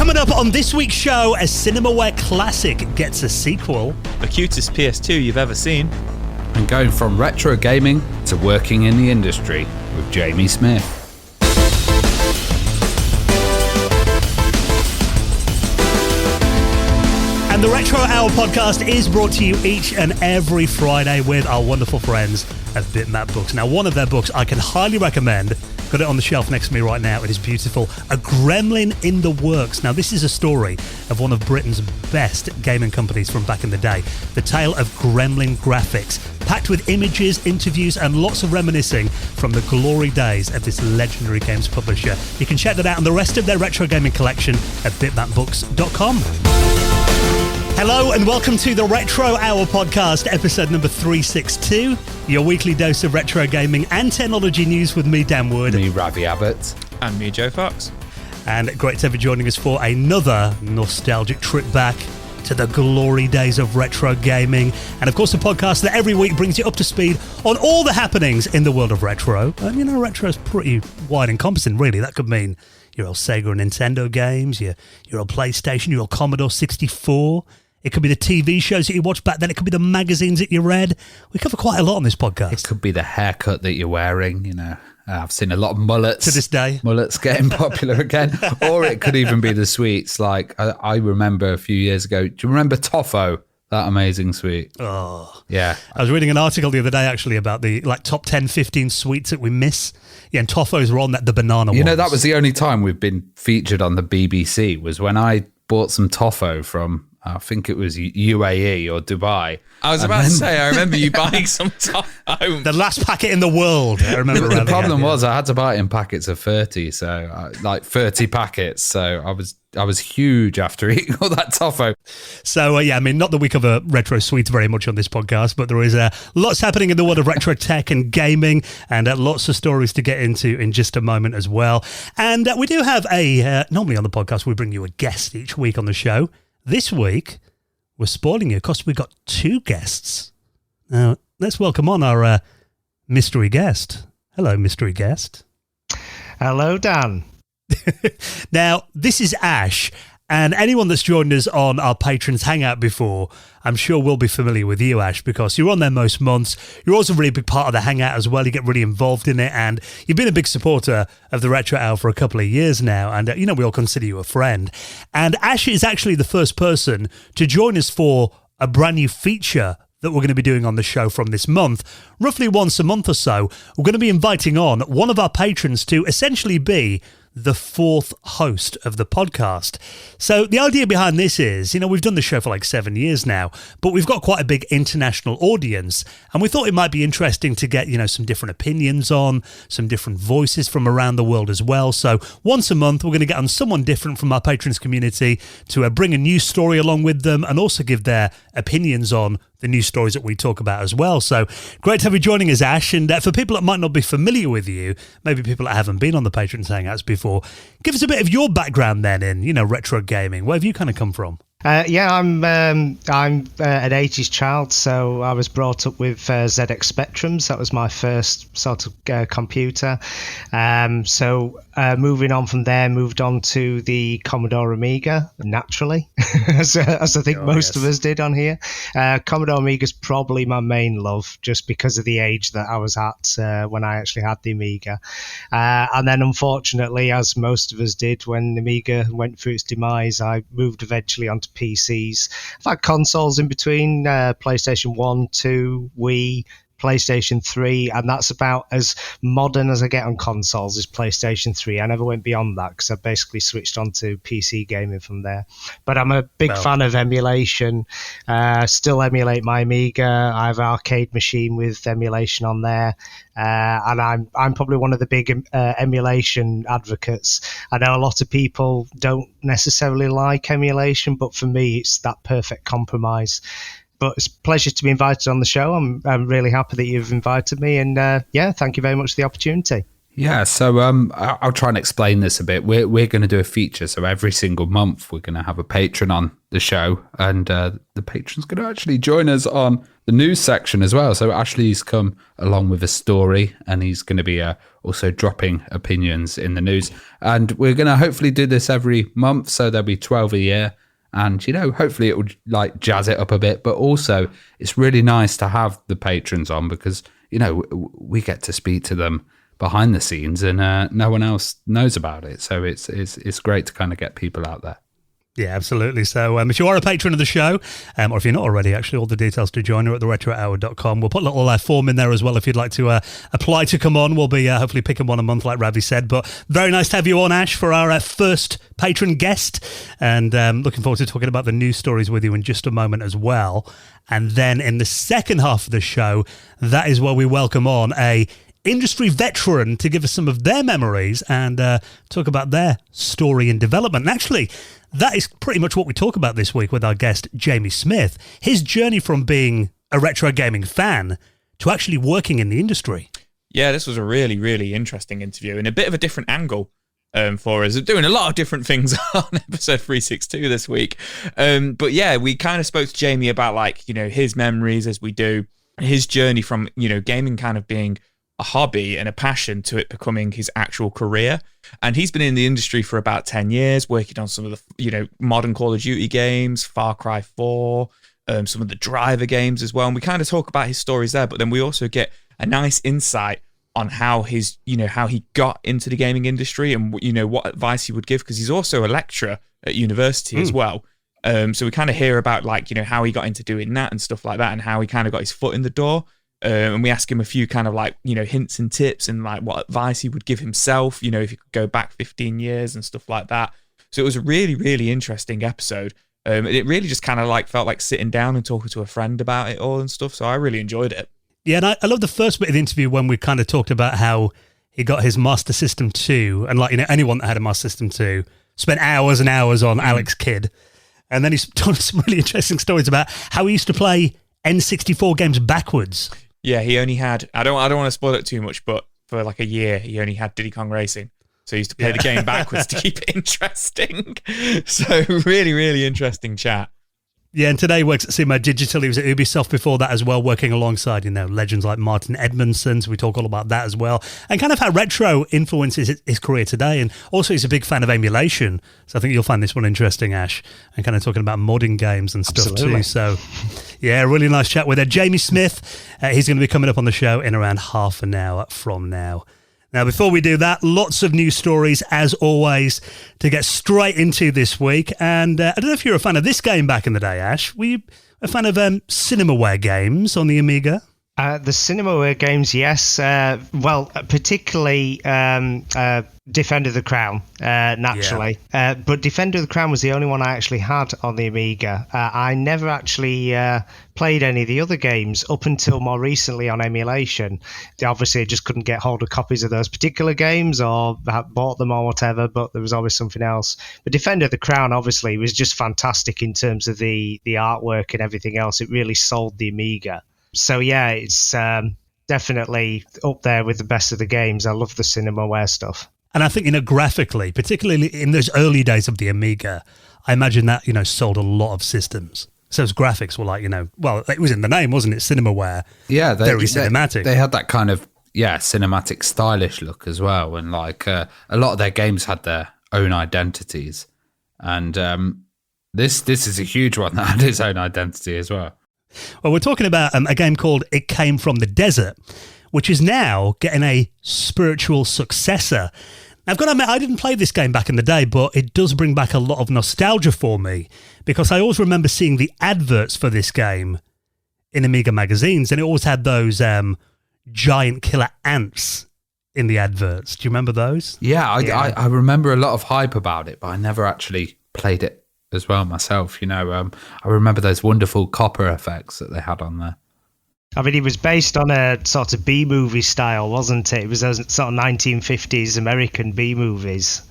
Coming up on this week's show, a Cinemaware classic gets a sequel. The cutest PS2 you've ever seen. And going from retro gaming to working in the industry with Jamie Smith. And the Retro Hour podcast is brought to you each and every Friday with our wonderful friends at Bitmap Books. Now, one of their books I can highly recommend. Got it on the shelf next to me right now. It is beautiful. A Gremlin in the Works. Now, this is a story of one of Britain's best gaming companies from back in the day. The tale of Gremlin Graphics, packed with images, interviews, and lots of reminiscing from the glory days of this legendary games publisher. You can check that out and the rest of their retro gaming collection at bitmapbooks.com. Hello and welcome to the Retro Hour podcast, episode number 362, your weekly dose of retro gaming and technology news with me, Dan Wood. Me, Ravi Abbott. And me, Joe Fox. And great to have you joining us for another nostalgic trip back to the glory days of retro gaming. And of course, a podcast that every week brings you up to speed on all the happenings in the world of retro. And you know, retro is pretty wide encompassing, really. That could mean your old Sega and Nintendo games, your old PlayStation, your old Commodore 64. It could be the TV shows that you watched back then. It could be the magazines that you read. We cover quite a lot on this podcast. It could be the haircut that you're wearing, you know. I've seen a lot of mullets. To this day. Mullets getting popular again. Or it could even be the sweets. Like, I remember a few years ago. Do you remember Toffo? That amazing sweet. Oh. Yeah. I was reading an article the other day, actually, about the top 10, 15 sweets that we miss. Yeah, and Toffos were on that, the banana ones. You know, that was the only time we've been featured on the BBC, was when I bought some Toffo from... I think it was UAE or Dubai. I was about to say, I remember you buying some home. The last packet in the world, I remember. The problem was I had to buy it in packets of 30, so like 30 packets. So I was huge after eating all that toffo. So, yeah, I mean, not that we cover retro sweets very much on this podcast, but there is lots happening in the world of retro tech and gaming, and lots of stories to get into in just a moment as well. And we do have normally on the podcast, we bring you a guest each week on the show. This week, we're spoiling you because we've got two guests. Now, let's welcome on our mystery guest. Hello, mystery guest. Hello, Dan. Now, this is Ash, and anyone that's joined us on our Patrons Hangout before, I'm sure will be familiar with you, Ash, because you're on there most months. You're also a really big part of the Hangout as well. You get really involved in it, and you've been a big supporter of the Retro Hour for a couple of years now, and, you know, we all consider you a friend. And Ash is actually the first person to join us for a brand new feature that we're going to be doing on the show from this month. Roughly once a month or so, we're going to be inviting on one of our patrons to essentially be the fourth host of the podcast. So the idea behind this is, you know, we've done the show for like 7 years now, but we've got quite a big international audience, and we thought it might be interesting to get, you know, some different opinions on, some different voices from around the world as well. So once a month, we're going to get on someone different from our patrons community to bring a news story along with them and also give their opinions on the news stories that we talk about as well. So great to have you joining us, Ash. And for people that might not be familiar with you, maybe people that haven't been on the Patrons Hangouts before, give us a bit of your background then in, you know, retro gaming. Where have you kind of come from? I'm an 80s child, so I was brought up with ZX Spectrums. That was my first sort of computer. Moving on from there, moved on to the Commodore Amiga, naturally, as I think most of us did on here. Commodore Amiga is probably my main love, just because of the age that I was at when I actually had the Amiga. And then, unfortunately, as most of us did, when the Amiga went through its demise, I moved eventually onto PCs. I've had consoles in between, PlayStation 1, 2, Wii, PlayStation 3, and that's about as modern as I get on consoles is PlayStation 3. I never went beyond that because I basically switched on to PC gaming from there. But I'm a big fan of emulation. Still emulate my Amiga. I have an arcade machine with emulation on there. And I'm probably one of the big emulation advocates. I know a lot of people don't necessarily like emulation, but for me, it's that perfect compromise. But it's a pleasure to be invited on the show. I'm really happy that you've invited me. And thank you very much for the opportunity. Yeah, so I'll try and explain this a bit. We're going to do a feature, so every single month we're going to have a patron on the show, and the patron's going to actually join us on the news section as well. So Ashley's come along with a story, and he's going to be also dropping opinions in the news. And we're going to hopefully do this every month, so there'll be 12 a year. And, hopefully it will like jazz it up a bit, but also it's really nice to have the patrons on because, we get to speak to them behind the scenes and no one else knows about it. So it's great to kind of get people out there. Yeah, absolutely. So if you are a patron of the show, or if you're not already, actually, all the details to join are at theretrohour.com. We'll put a little form in there as well if you'd like to apply to come on. We'll be hopefully picking one a month, like Ravi said. But very nice to have you on, Ash, for our first patron guest. And looking forward to talking about the news stories with you in just a moment as well. And then in the second half of the show, that is where we welcome on a industry veteran to give us some of their memories and talk about their story and development. And actually, that is pretty much what we talk about this week with our guest, Jamie Smith. His journey from being a retro gaming fan to actually working in the industry. Yeah, this was a really, really interesting interview and a bit of a different angle for us. Doing a lot of different things on episode 362 this week. But yeah, we kind of spoke to Jamie about his memories as we do, his journey from, gaming kind of being a hobby and a passion to it becoming his actual career. And he's been in the industry for about 10 years, working on some of the, modern Call of Duty games, Far Cry 4, some of the Driver games as well. And we kind of talk about his stories there, but then we also get a nice insight on how how he got into the gaming industry and, what advice he would give, because he's also a lecturer at university as well. So we kind of hear about how he got into doing that and stuff like that, and how he kind of got his foot in the door. And we ask him a few kind of hints and tips and what advice he would give himself, if he could go back 15 years and stuff like that. So it was a really, really interesting episode. It really just kind of felt like sitting down and talking to a friend about it all and stuff. So I really enjoyed it. Yeah, and I love the first bit of the interview when we kind of talked about how he got his Master System 2 and anyone that had a Master System 2 spent hours and hours on Alex Kidd. And then he's told us some really interesting stories about how he used to play N64 games backwards. Yeah, he only had, I don't want to spoil it too much, but for a year, he only had Diddy Kong Racing. So he used to play the game backwards to keep it interesting. So really, really interesting chat. Yeah, and today he works at Sumo Digital. He was at Ubisoft before that as well, working alongside, legends like Martin Edmondson. So we talk all about that as well. And kind of how retro influences his career today. And also he's a big fan of emulation. So I think you'll find this one interesting, Ash. And kind of talking about modding games and stuff too. So yeah, really nice chat with Jamie Smith. He's going to be coming up on the show in around half an hour from now. Now, before we do that, lots of news stories, as always, to get straight into this week. And I don't know if you're a fan of this game back in the day, Ash. Were you a fan of Cinemaware games on the Amiga? The Cinemaware games, yes. Particularly Defender of the Crown, naturally. Yeah. But Defender of the Crown was the only one I actually had on the Amiga. I never actually played any of the other games up until more recently on emulation. Obviously, I just couldn't get hold of copies of those particular games or bought them or whatever, but there was always something else. But Defender of the Crown, obviously, was just fantastic in terms of the artwork and everything else. It really sold the Amiga. So yeah, it's definitely up there with the best of the games. I love the Cinemaware stuff. And I think, graphically, particularly in those early days of the Amiga, I imagine that, sold a lot of systems. So those graphics were well, it was in the name, wasn't it? Cinemaware. Yeah. Very cinematic. They had that kind of, cinematic, stylish look as well. And a lot of their games had their own identities. And this is a huge one that had its own identity as well. Well, we're talking about a game called It Came From the Desert, which is now getting a spiritual successor. I've got to admit, I didn't play this game back in the day, but it does bring back a lot of nostalgia for me, because I always remember seeing the adverts for this game in Amiga magazines, and it always had those giant killer ants in the adverts. Do you remember those? Yeah, I remember a lot of hype about it, but I never actually played it as well myself. I remember those wonderful copper effects that they had on there. I mean, it was based on a sort of B-movie style, wasn't it? It was those sort of 1950s American B-movies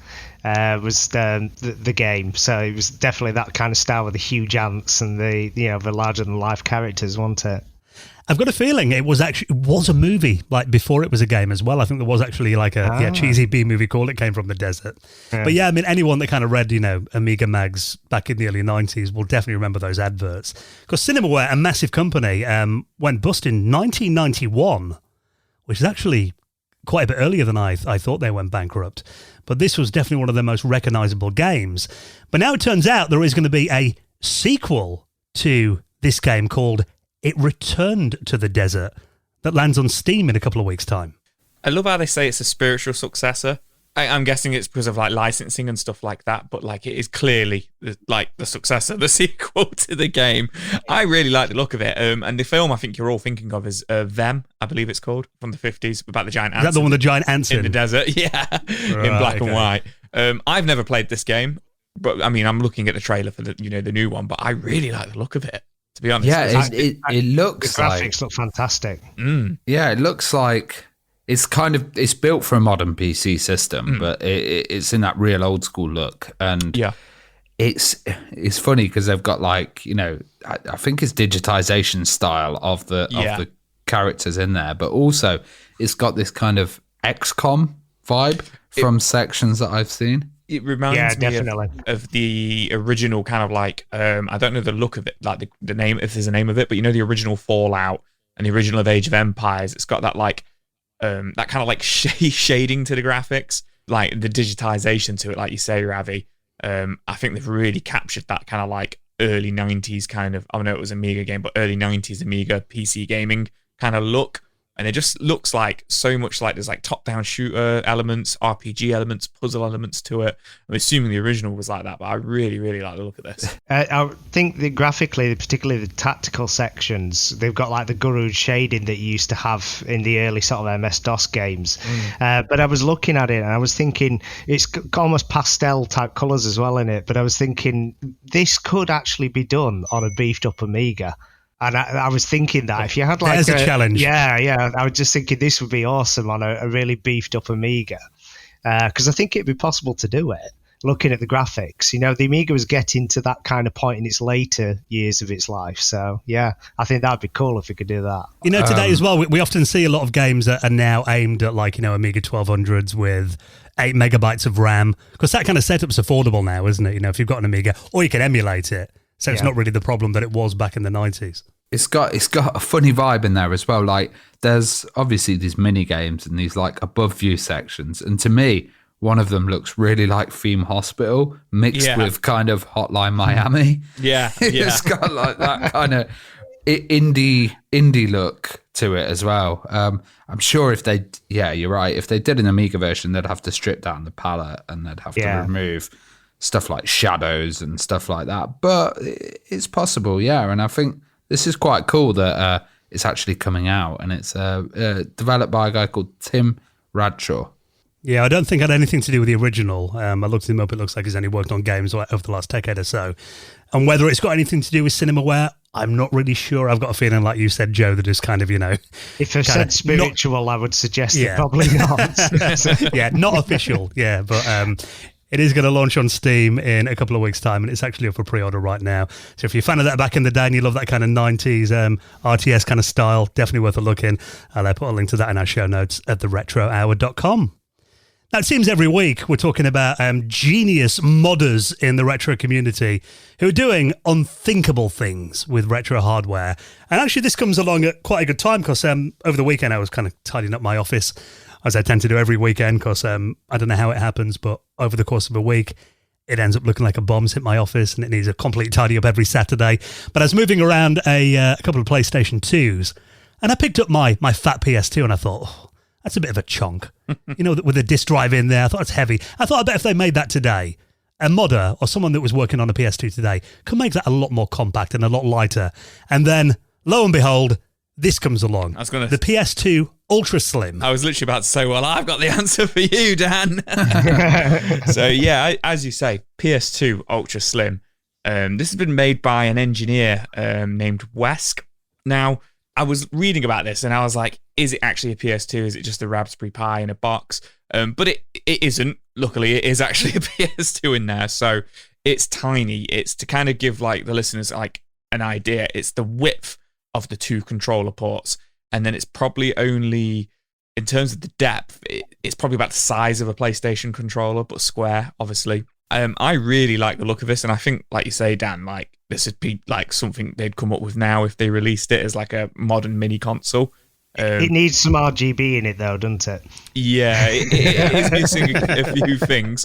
was the game. So it was definitely that kind of style with the huge ants and the larger-than-life characters, wasn't it? I've got a feeling it was a movie like before it was a game as well. I think there was actually like a cheesy B movie called It Came from the Desert. Yeah. But yeah, I mean, anyone that kind of read, Amiga mags back in the early 90s will definitely remember those adverts. Because Cinemaware, a massive company, went bust in 1991, which is actually quite a bit earlier than I thought they went bankrupt. But this was definitely one of their most recognizable games. But now it turns out there is going to be a sequel to this game called It Returned to the Desert that lands on Steam in a couple of weeks' time. I love how they say it's a spiritual successor. I'm guessing it's because of like licensing and stuff like that, but like it is clearly like the successor, the sequel to the game. I really like the look of it. And the film I think you're all thinking of is Them, I believe it's called, from the 50s, about the giant ants. Is that the one with the giant ants in the desert? Yeah, in black and white. I've never played this game, but I mean, I'm looking at the trailer for the new one, but I really like the look of it. To be honest, it looks the graphics look fantastic. Yeah, it looks like it's built for a modern PC system, but it's in that real old school look, and it's funny because they've got like I think it's digitization style of the characters in there, but also it's got this kind of XCOM vibe from sections that I've seen. It reminds me of the original kind of like, I don't know the look of it, like the name, if there's a name of it, but the original Fallout and the original of Age of Empires, it's got that like, that kind of like shading to the graphics, like the digitization to it, like you say, Ravi. I think they've really captured that kind of like early 90s kind of, I know it was Amiga game, but early 90s Amiga PC gaming kind of look. And it just looks like so much like there's like top-down shooter elements, RPG elements, puzzle elements to it. I'm assuming the original was like that, but I really, really like the look of this. I think that graphically, particularly the tactical sections, they've got like the Guru shading that you used to have in the early sort of MS-DOS games. But I was looking at it and I was thinking it's got almost pastel type colours as well in it. But I was thinking this could actually be done on a beefed-up Amiga. And I was thinking that if you had like a challenge. Yeah. I was just thinking this would be awesome on a really beefed up Amiga. Because I think it'd be possible to do it, looking at the graphics. The Amiga was getting to that kind of point in its later years of its life. So, yeah, I think that'd be cool if we could do that. Today as well, we often see a lot of games that are now aimed at like, Amiga 1200s with 8 megabytes of RAM. Because that kind of setup's affordable now, isn't it? If you've got an Amiga, or you can emulate it. So it's not really the problem that it was back in the 90s. It's got a funny vibe in there as well. Like there's obviously these mini games and these like above view sections. And to me, one of them looks really like Theme Hospital mixed with kind of Hotline Miami. Yeah. It's got like that kind of indie look to it as well. I'm sure if you're right. If they did an Amiga version, they'd have to strip down the palette and they'd have to remove stuff like shadows and stuff like that. But it's possible, yeah. And I think this is quite cool that it's actually coming out, and it's developed by a guy called Tim Bradshaw. Yeah, I don't think it had anything to do with the original. I looked him up. It looks like he's only worked on games over the last decade or so. And whether it's got anything to do with Cinemaware, I'm not really sure. I've got a feeling, like you said, Joe, that it's kind of, If I said spiritual, I would suggest it probably not. Yeah, not official, but it is going to launch on Steam in a couple of weeks' time, and it's actually up for pre-order right now. So if you're a fan of that back in the day and you love that kind of 90s RTS kind of style, definitely worth a look in. I'll put a link to that in our show notes at theretrohour.com. Now, it seems every week we're talking about genius modders in the retro community who are doing unthinkable things with retro hardware. And actually, this comes along at quite a good time because over the weekend I was kind of tidying up my office, as I tend to do every weekend, because I don't know how it happens, but over the course of a week, it ends up looking like a bomb's hit my office and it needs a complete tidy up every Saturday. But I was moving around a couple of PlayStation 2s and I picked up my fat PS2 and I thought, that's a bit of a chunk. With a disk drive in there, I thought it's heavy. I thought, I bet if they made that today, a modder or someone that was working on a PS2 today could make that a lot more compact and a lot lighter. And then, lo and behold, this comes along. The PS2 Ultra Slim. I was literally about to say, well, I've got the answer for you, Dan. So, yeah, as you say, PS2 Ultra Slim. This has been made by an engineer named Wesk. Now, I was reading about this and I was like, is it actually a PS2? Is it just a Raspberry Pi in a box? But it isn't. Luckily, it is actually a PS2 in there. So it's tiny. It's to kind of give like the listeners like an idea. It's the width of the two controller ports. And then it's probably only, in terms of the depth, it's probably about the size of a PlayStation controller, but square, obviously. I really like the look of this, and I think, like you say, Dan, like this would be like something they'd come up with now if they released it as like a modern mini console. It needs some RGB in it, though, doesn't it? Yeah, it is missing a few things,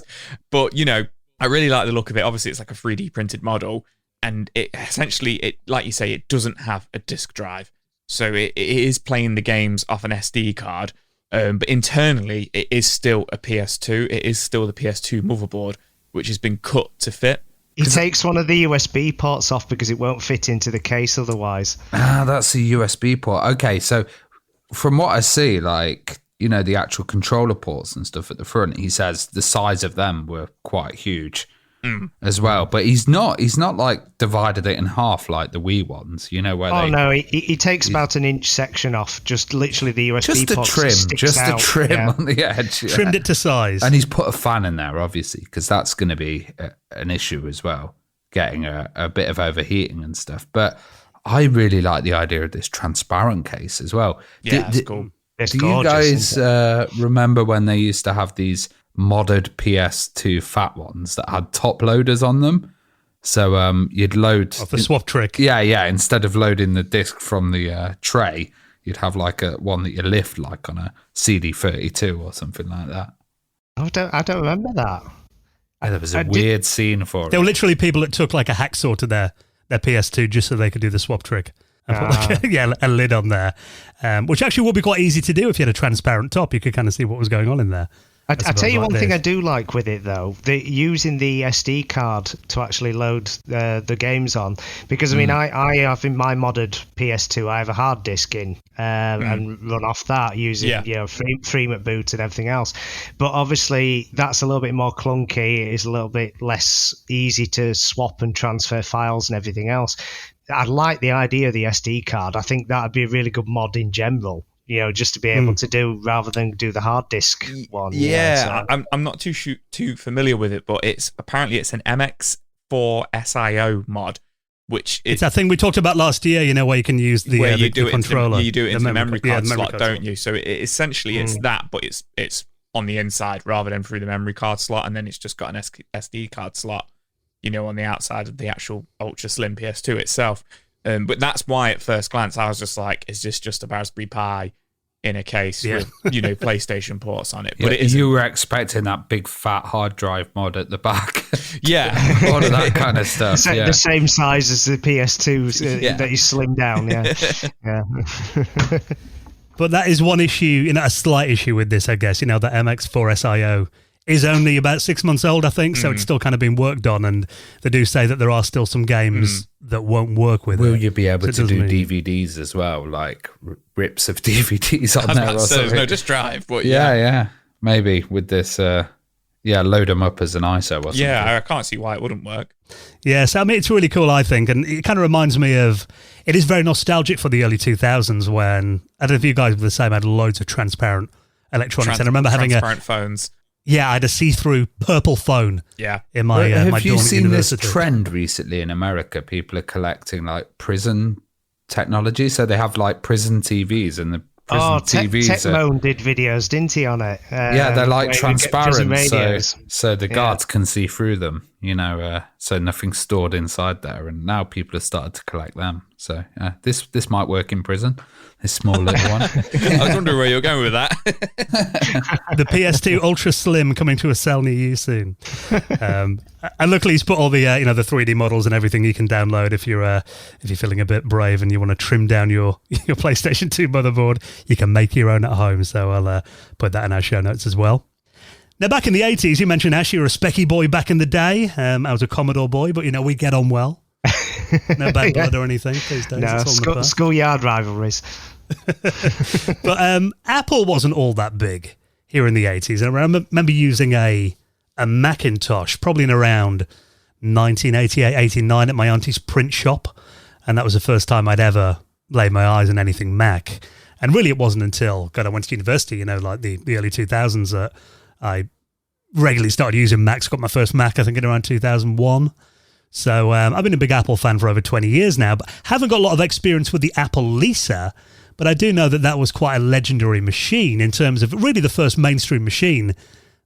but I really like the look of it. Obviously, it's like a 3D printed model, and it essentially, like you say, it doesn't have a disk drive, so it is playing the games off an SD card. But internally, it is still a PS2. It is still the PS2 motherboard, which has been cut to fit. He takes one of the USB ports off because it won't fit into the case otherwise. That's a USB port. Okay, so from what I see, like, the actual controller ports and stuff at the front, he says the size of them were quite huge as well. But he's not like divided it in half like the Wii ones, where no, he takes about an inch section off, just literally the USB port. Just a trim on the edge. Yeah. Trimmed it to size. And he's put a fan in there, obviously, because that's going to be an issue as well, getting a bit of overheating and stuff. But I really like the idea of this transparent case as well. Yeah, it's cool. Do you guys remember when they used to have these modded PS2 fat ones that had top loaders on them? So you'd load... the swap trick. Yeah. Instead of loading the disc from the tray, you'd have like one that you lift like on a CD32 or something like that. I don't remember that. There was a weird scene for it. There were literally people that took like a hacksaw to their PS2 just so they could do the swap trick. And put a lid on there, which actually would be quite easy to do if you had a transparent top. You could kind of see what was going on in there. I tell you one thing I do like with it, though, using the SD card to actually load the games on. Because, I have in my modded PS2, I have a hard disk in and run off that using Freemut boot and everything else. But obviously, that's a little bit more clunky. It is a little bit less easy to swap and transfer files and everything else. I like the idea of the SD card. I think that would be a really good mod in general, just to be able to do rather than do the hard disk one. Yeah, so. I'm not too familiar with it, but it's an MX4 SIO mod, which it's that thing we talked about last year, where you can use the controller. You do it into the memory card slot, don't you? So essentially it's that, but it's on the inside rather than through the memory card slot, and then it's just got an SD card slot, on the outside of the actual ultra slim PS2 itself. But that's why at first glance I was just like, is this just a Raspberry Pi in a case with, PlayStation ports on it? But you were expecting that big fat hard drive mod at the back. Yeah. All of that kind of stuff. The same size as the PS2 that you slim down, yeah. But that is one issue, a slight issue with this, I guess, the MX4 SIO is only about 6 months old, I think, so it's still kind of been worked on, and they do say that there are still some games that won't work with it. Will you be able to do DVDs as well, like rips of DVDs on there or something? There's no disk drive, but yeah. Maybe with this, load them up as an ISO or something. Yeah, I can't see why it wouldn't work. Yeah, so it's really cool, I think, and it kind of reminds me of, it is very nostalgic for the early 2000s when, I don't know if you guys were the same, I had loads of transparent electronics, and I remember having transparent phones. Yeah, I had a see-through purple phone. Yeah, in my have you seen university. This trend recently in America? People are collecting like prison technology, so they have like prison TVs, and the prison TVs. Tecmo did videos, didn't he, on it? They're like transparent, so the guards can see through them. So nothing's stored inside there. And now people have started to collect them. So this might work in prison. This small little one. I was wondering where you're going with that. The PS2 Ultra Slim coming to a cell near you soon. And luckily he's put all the the 3D models and everything you can download if you're feeling a bit brave and you want to trim down your PlayStation 2 motherboard. You can make your own at home. So I'll put that in our show notes as well. Now, back in the 80s, you mentioned, Ash, you were a specky boy back in the day. I was a Commodore boy, but we get on well. No bad blood or anything these days. No, schoolyard rivalries. But Apple wasn't all that big here in the 80s. And I remember using a Macintosh probably in around 1988, 89 at my auntie's print shop. And that was the first time I'd ever laid my eyes on anything Mac. And really it wasn't until I went to university, like the early 2000s, that I regularly started using Macs. Got my first Mac, I think, in around 2001. So I've been a big Apple fan for over 20 years now, but haven't got a lot of experience with the Apple Lisa. But I do know that was quite a legendary machine in terms of really the first mainstream machine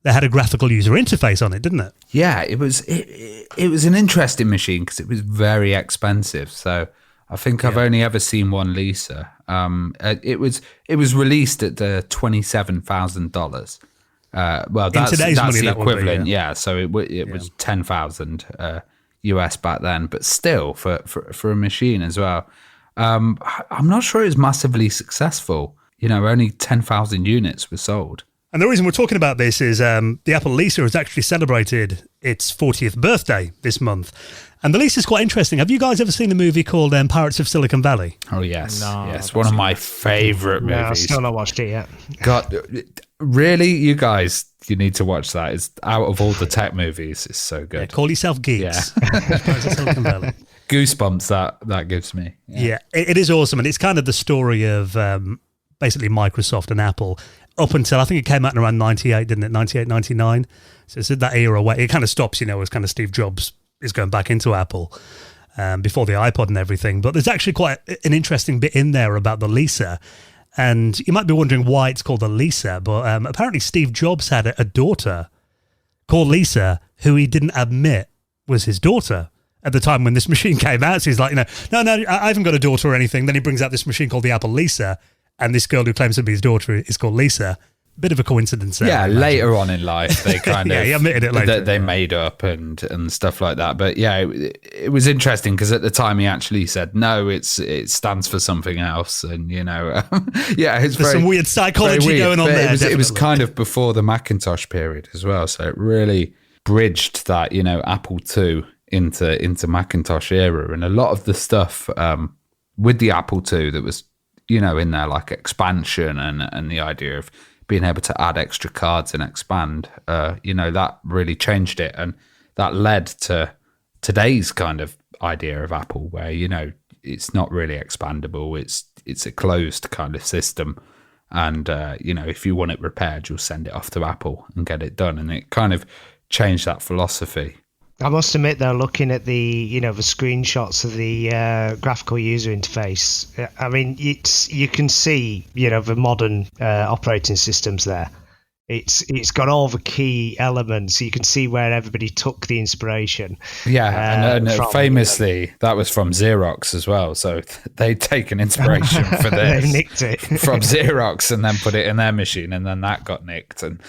that had a graphical user interface on it, didn't it? Yeah, it was an interesting machine because it was very expensive. So I think I've only ever seen one Lisa. It was released at the $27,000. Well, that's money, the equivalent. Be, yeah. So it was 10,000 US back then, but still for a machine as well. I'm not sure it was massively successful. Only 10,000 units were sold. And the reason we're talking about this is the Apple Lisa has actually celebrated its 40th birthday this month. And the Lisa's quite interesting. Have you guys ever seen the movie called Pirates of Silicon Valley? Oh, yes. No, yes, one of my favourite movies. No, I've still not watched it yet. God, really? You guys, you need to watch that. It's out of all the tech movies. It's so good. Yeah, call yourself geeks. Yeah. Pirates of Silicon Valley. Goosebumps that gives me. Yeah, it is awesome. And it's kind of the story of basically Microsoft and Apple up until, I think it came out in around 98, didn't it? 98, 99. So it's that era where it kind of stops, as kind of Steve Jobs is going back into Apple before the iPod and everything. But there's actually quite an interesting bit in there about the Lisa. And you might be wondering why it's called the Lisa, but apparently Steve Jobs had a daughter called Lisa who he didn't admit was his daughter at the time when this machine came out. So he's like, no, I haven't got a daughter or anything. Then he brings out this machine called the Apple Lisa, and this girl who claims to be his daughter is called Lisa. Bit of a coincidence there. Yeah, later on in life, they kind of... he admitted it later. They made up and stuff like that. But yeah, it was interesting because at the time he actually said, no, it stands for something else. And, yeah, there's some weird psychology going on there. It was kind of before the Macintosh period as well. So it really bridged that, Apple II into Macintosh era. And a lot of the stuff with the Apple II that was, in there, like expansion and the idea of being able to add extra cards and expand, that really changed it. And that led to today's kind of idea of Apple where, it's not really expandable. It's a closed kind of system. And, if you want it repaired, you'll send it off to Apple and get it done. And it kind of changed that philosophy. I must admit, though, looking at the the screenshots of the graphical user interface, I mean, you can see the modern operating systems there. It's got all the key elements. You can see where everybody took the inspiration. Yeah, and famously, that was from Xerox as well. So they'd taken inspiration for this. They nicked it from Xerox and then put it in their machine, and then that got nicked, and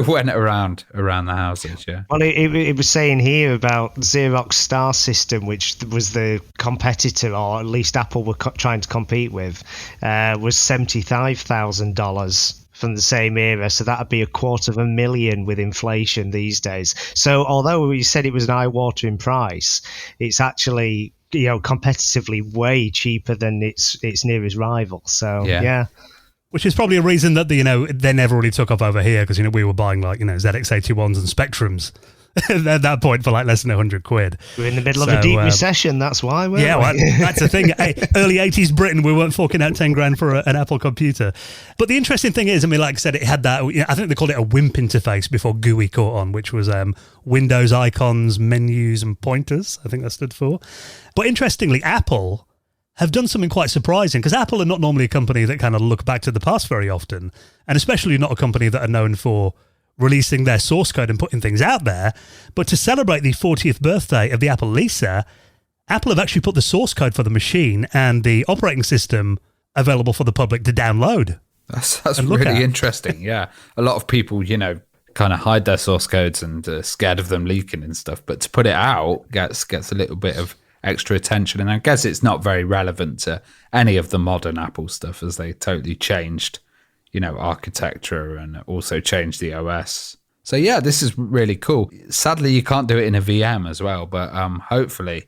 went around the houses. Yeah. Well, it was saying here about Xerox Star System, which was the competitor, or at least Apple were trying to compete with, was $75,000. From the same era, so that'd be $250,000 with inflation these days. So although we said it was an eye-watering price, it's actually competitively way cheaper than its nearest rival. So yeah. Which is probably a reason that they never really took off over here, because we were buying like ZX81s and Spectrums at that point for like less than £100. We're in the middle of a deep recession, that's why. Yeah, well, that's the thing. Hey, early 80s Britain, we weren't forking out 10 grand for an Apple computer. But the interesting thing is, like I said, it had that, I think they called it a WIMP interface before GUI caught on, which was Windows icons, menus and pointers, I think that stood for. But interestingly, Apple have done something quite surprising, because Apple are not normally a company that kind of look back to the past very often, and especially not a company that are known for releasing their source code and putting things out there. But to celebrate the 40th birthday of the Apple Lisa, Apple have actually put the source code for the machine and the operating system available for the public to download. That's really interesting. Yeah. A lot of people, kind of hide their source codes and scared of them leaking and stuff. But to put it out gets a little bit of extra attention. And I guess it's not very relevant to any of the modern Apple stuff, as they totally changed architecture and also changed the OS. So yeah, this is really cool. Sadly, you can't do it in a VM as well, but hopefully,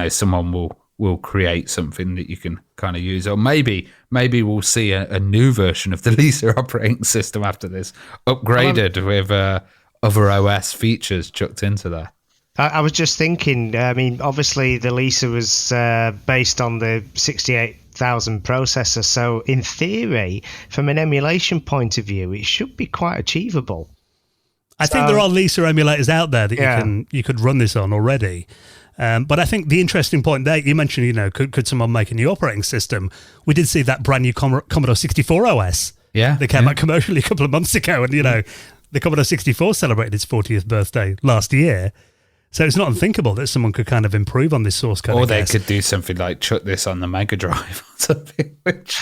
someone will create something that you can kind of use, or maybe we'll see a new version of the Lisa operating system after this, upgraded with other OS features chucked into there. I was just thinking, obviously the Lisa was based on the 68,000 processor, so in theory, from an emulation point of view, it should be quite achievable. I think there are Lisa emulators out there that you could run this on already. But I think the interesting point there, you mentioned, could someone make a new operating system? We did see that brand new Commodore 64 OS. Yeah. They came out commercially a couple of months ago, and, the Commodore 64 celebrated its 40th birthday last year. So it's not unthinkable that someone could kind of improve on this source code. Or they could do something like chuck this on the Mega Drive or something, which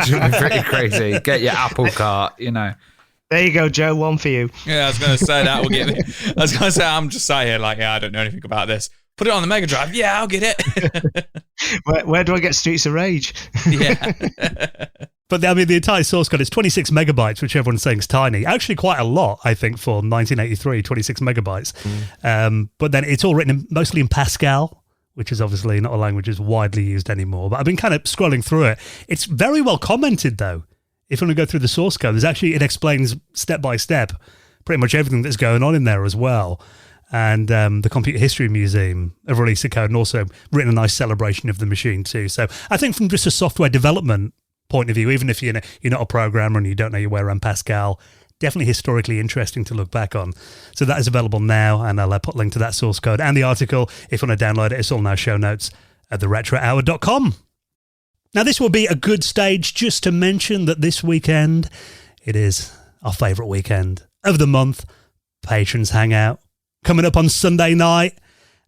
would be pretty crazy. Get your Apple Cart, There you go, Joe. One for you. Yeah, I was going to say that will get me. I was going to say, I'm just sat here like, I don't know anything about this. Put it on the Mega Drive. Yeah, I'll get it. Where do I get Streets of Rage? Yeah. But the entire source code is 26 megabytes, which everyone's saying is tiny. Actually, quite a lot, I think, for 1983, 26 megabytes. But then it's all written mostly in Pascal, which is obviously not a language that's widely used anymore. But I've been kind of scrolling through it. It's very well commented, though. If you want to go through the source code, it explains step by step pretty much everything that's going on in there as well. And the Computer History Museum have released a code and also written a nice celebration of the machine too. So I think from just a software development point of view, even if you're not a programmer and you don't know your way around Pascal, definitely historically interesting to look back on. So that is available now, and I'll put a link to that source code and the article. If you want to download it, it's all in our show notes at theretrohour.com. Now, this will be a good stage just to mention that this weekend, it is our favourite weekend of the month, Patrons Hangout, coming up on Sunday night.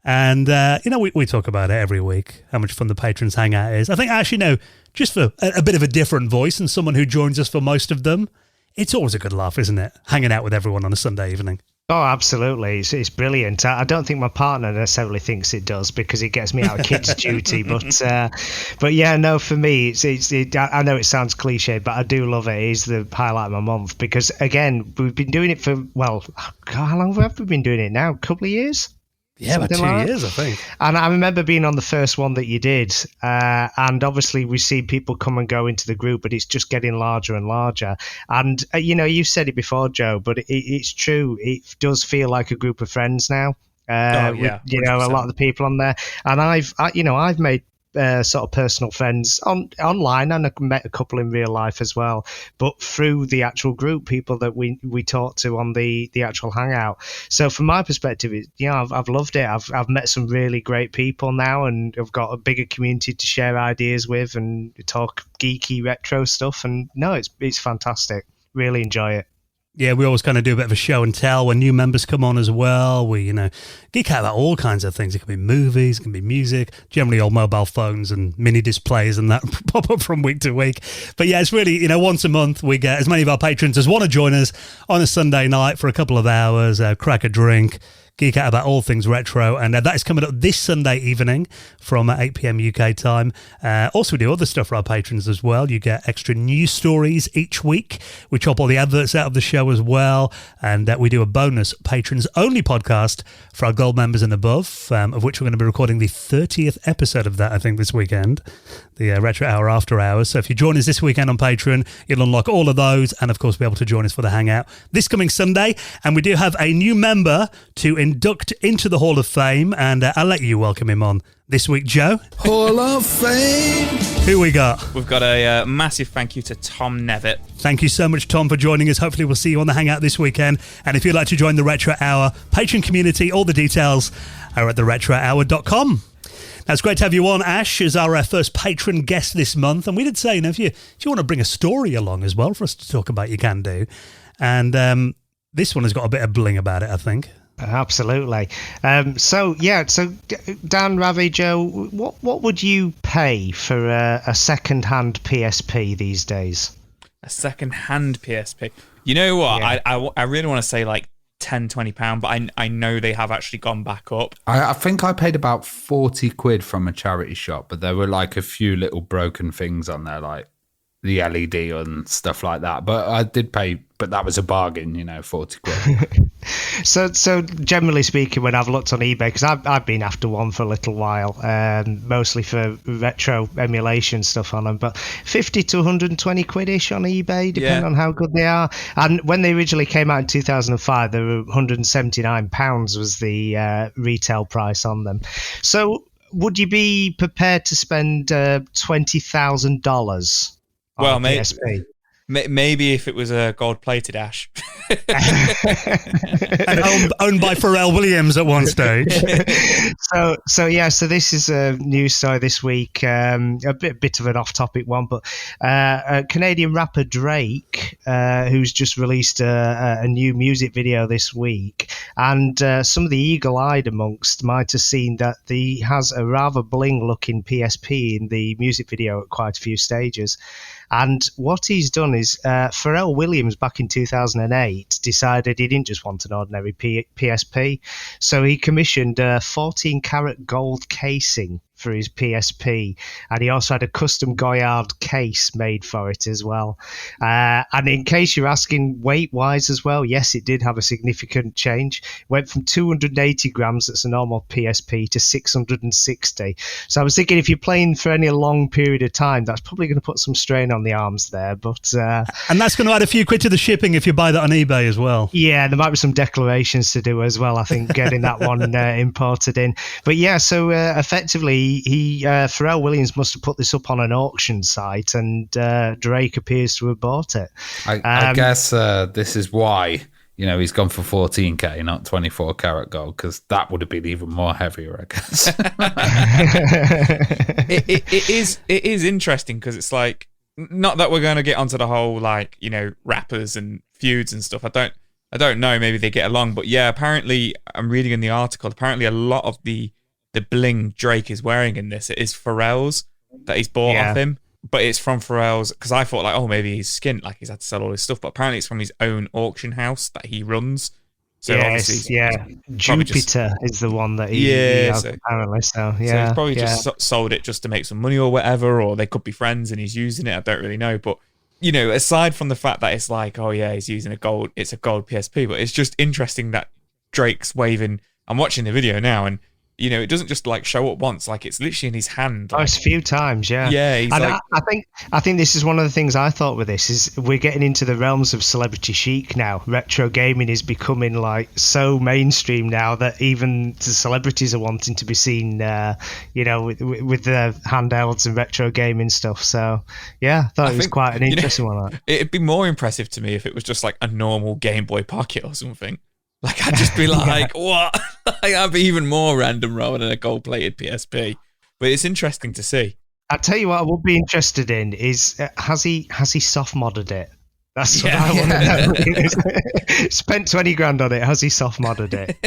And, we talk about it every week, how much fun the Patrons Hangout is. I think, actually, just for a bit of a different voice and someone who joins us for most of them, it's always a good laugh, isn't it? Hanging out with everyone on a Sunday evening. Oh, absolutely. It's brilliant. I don't think my partner necessarily thinks it does because it gets me out of kids' duty. But yeah, no, for me, I know it sounds cliche, but I do love it. It is the highlight of my month because, again, we've been doing it for, how long have we been doing it now? A couple of years? Yeah, about 2 years, I think. And I remember being on the first one that you did. And obviously we see people come and go into the group, but it's just getting larger and larger. And, you said it before, Joe, but it's true. It does feel like a group of friends now. Yeah, with, a lot of the people on there. And I've made sort of personal friends online, and I've met a couple in real life as well, but through the actual group, people that we talk to on the actual hangout. So from my perspective, I've loved it. I've met some really great people now, and I've got a bigger community to share ideas with and talk geeky retro stuff. And it's fantastic. Really enjoy it. Yeah, we always kind of do a bit of a show and tell when new members come on as well. We, geek out about all kinds of things. It can be movies, it can be music, generally old mobile phones and mini displays and that pop up from week to week. But yeah, it's really, once a month we get as many of our patrons as want to join us on a Sunday night for a couple of hours, crack a drink, geek out about all things retro, and that is coming up this Sunday evening from 8 p.m. UK time. Also, we do other stuff for our patrons as well. You get extra news stories each week. We chop all the adverts out of the show as well, and we do a bonus patrons-only podcast for our gold members and above, of which we're going to be recording the 30th episode of that, I think, this weekend, the Retro Hour After Hours. So if you join us this weekend on Patreon, you'll unlock all of those, and of course be able to join us for the Hangout this coming Sunday. And we do have a new member to induct into the Hall of Fame, and I'll let you welcome him on this week, Joe. Hall of Fame. Who we got? We've got a massive thank you to Tom Nevitt. Thank you so much, Tom, for joining us. Hopefully we'll see you on the Hangout this weekend. And if you'd like to join the Retro Hour Patreon community, all the details are at theretrohour.com. Now, it's great to have you on, Ash, as our first patron guest this month. And we did say, if you want to bring a story along as well for us to talk about, you can do. And this one has got a bit of bling about it, I think. Absolutely. So Dan, Ravi, Joe, what would you pay for a second-hand PSP these days? A second-hand PSP? You know what? Yeah. I really want to say like £10-20, but I know they have actually gone back up. I think I paid about 40 quid from a charity shop, but there were like a few little broken things on there, like the LED and stuff like that. But I did pay, but that was a bargain, 40 quid. So generally speaking, when I've looked on eBay, because I've been after one for a little while, mostly for retro emulation stuff on them, but 50 to 120 quid-ish on eBay, depending on how good they are. And when they originally came out in 2005, they were £179 was the retail price on them. So would you be prepared to spend $20,000? Well, maybe. PSP? Maybe if it was a gold-plated Ash. And owned by Pharrell Williams at one stage. So this is a news story this week, a bit of an off-topic one, but a Canadian rapper Drake, who's just released a new music video this week, and some of the eagle-eyed amongst might have seen that he has a rather bling-looking PSP in the music video at quite a few stages. And what he's done is Pharrell Williams back in 2008 decided he didn't just want an ordinary PSP, so he commissioned a 14-karat gold casing for his PSP, and he also had a custom Goyard case made for it as well. And in case you're asking weight-wise as well, yes, it did have a significant change. It went from 280 grams, that's a normal PSP, to 660. So I was thinking if you're playing for any long period of time, that's probably going to put some strain on the arms there. But and that's going to add a few quid to the shipping if you buy that on eBay as well. Yeah, there might be some declarations to do as well, I think, getting that one imported in. But yeah, so effectively, Pharrell Williams must have put this up on an auction site, and Drake appears to have bought it. I guess this is why he's gone for 14k, not 24 karat gold, because that would have been even more heavier, I guess. it is interesting because it's like, not that we're going to get onto the whole rappers and feuds and stuff. I don't know. Maybe they get along, but yeah, apparently I'm reading in the article. Apparently, a lot of the bling Drake is wearing in this, it is Pharrell's that he's bought off him, but it's from Pharrell's, because I thought maybe he's skint, he's had to sell all his stuff, but apparently it's from his own auction house that he runs. So Jupiter is the one that he has, apparently. So he's probably just sold it just to make some money or whatever, or they could be friends and he's using it. I don't really know, but aside from the fact that it's he's using a gold PSP, but it's just interesting that Drake's waving. I'm watching the video now, and it doesn't just show up once, it's literally in his hand. It's a few times, yeah. Yeah, he's I think this is one of the things I thought with this is we're getting into the realms of celebrity chic now. Retro gaming is becoming so mainstream now that even the celebrities are wanting to be seen, with the handhelds and retro gaming stuff. So yeah, I thought it was quite an interesting one. It'd be more impressive to me if it was just a normal Game Boy Pocket or something. I'd just be what? I'd be even more random rather than a gold-plated PSP. But it's interesting to see. I'll tell you what I would be interested in is, has he soft-modded it? That's what I want to know. Spent 20 grand on it. Has he soft-modded it?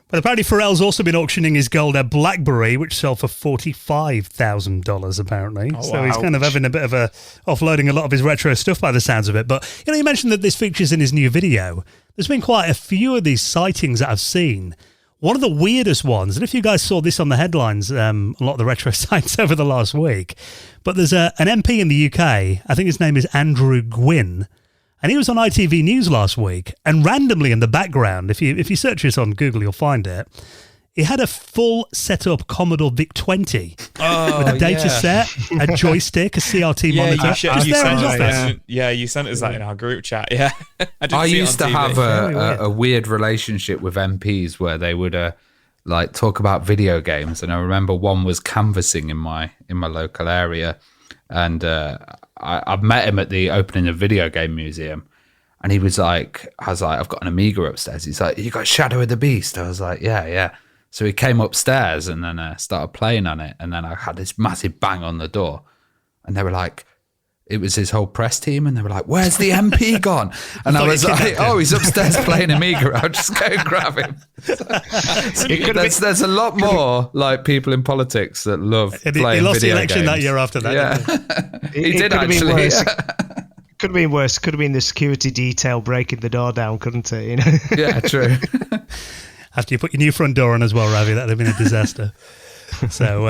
But apparently Pharrell's also been auctioning his gold BlackBerry, which sold for $45,000 apparently. Oh, so he's kind of having a bit of a offloading a lot of his retro stuff by the sounds of it. But you mentioned that this features in his new video. There's been quite a few of these sightings that I've seen. One of the weirdest ones, and if you guys saw this on the headlines, a lot of the retro sites over the last week, but there's an MP in the UK, I think his name is Andrew Gwynn, and he was on ITV News last week, and randomly in the background, if you search this on Google, you'll find it, he had a full set-up Commodore VIC-20 with a data set, a joystick, a CRT monitor. You sent us that in our group chat. Yeah, I used to have a weird relationship with MPs where they would talk about video games, and I remember one was canvassing in my local area, and I met him at the opening of Video Game Museum. And he was I was like, I've got an Amiga upstairs. He's like, you got Shadow of the Beast? I was like, yeah. So he came upstairs and then started playing on it. And then I had this massive bang on the door. And they were like, it was his whole press team. And they were like, where's the MP gone? And I was like, he's upstairs playing Amiga. I'll just go grab him. There's a lot more people in politics that love playing video games. He lost the election that year after that. Yeah. He did actually. Could have been worse. Could have been the security detail breaking the door down, couldn't it? Yeah, true. After you put your new front door on as well, Ravi, that would have been a disaster. So,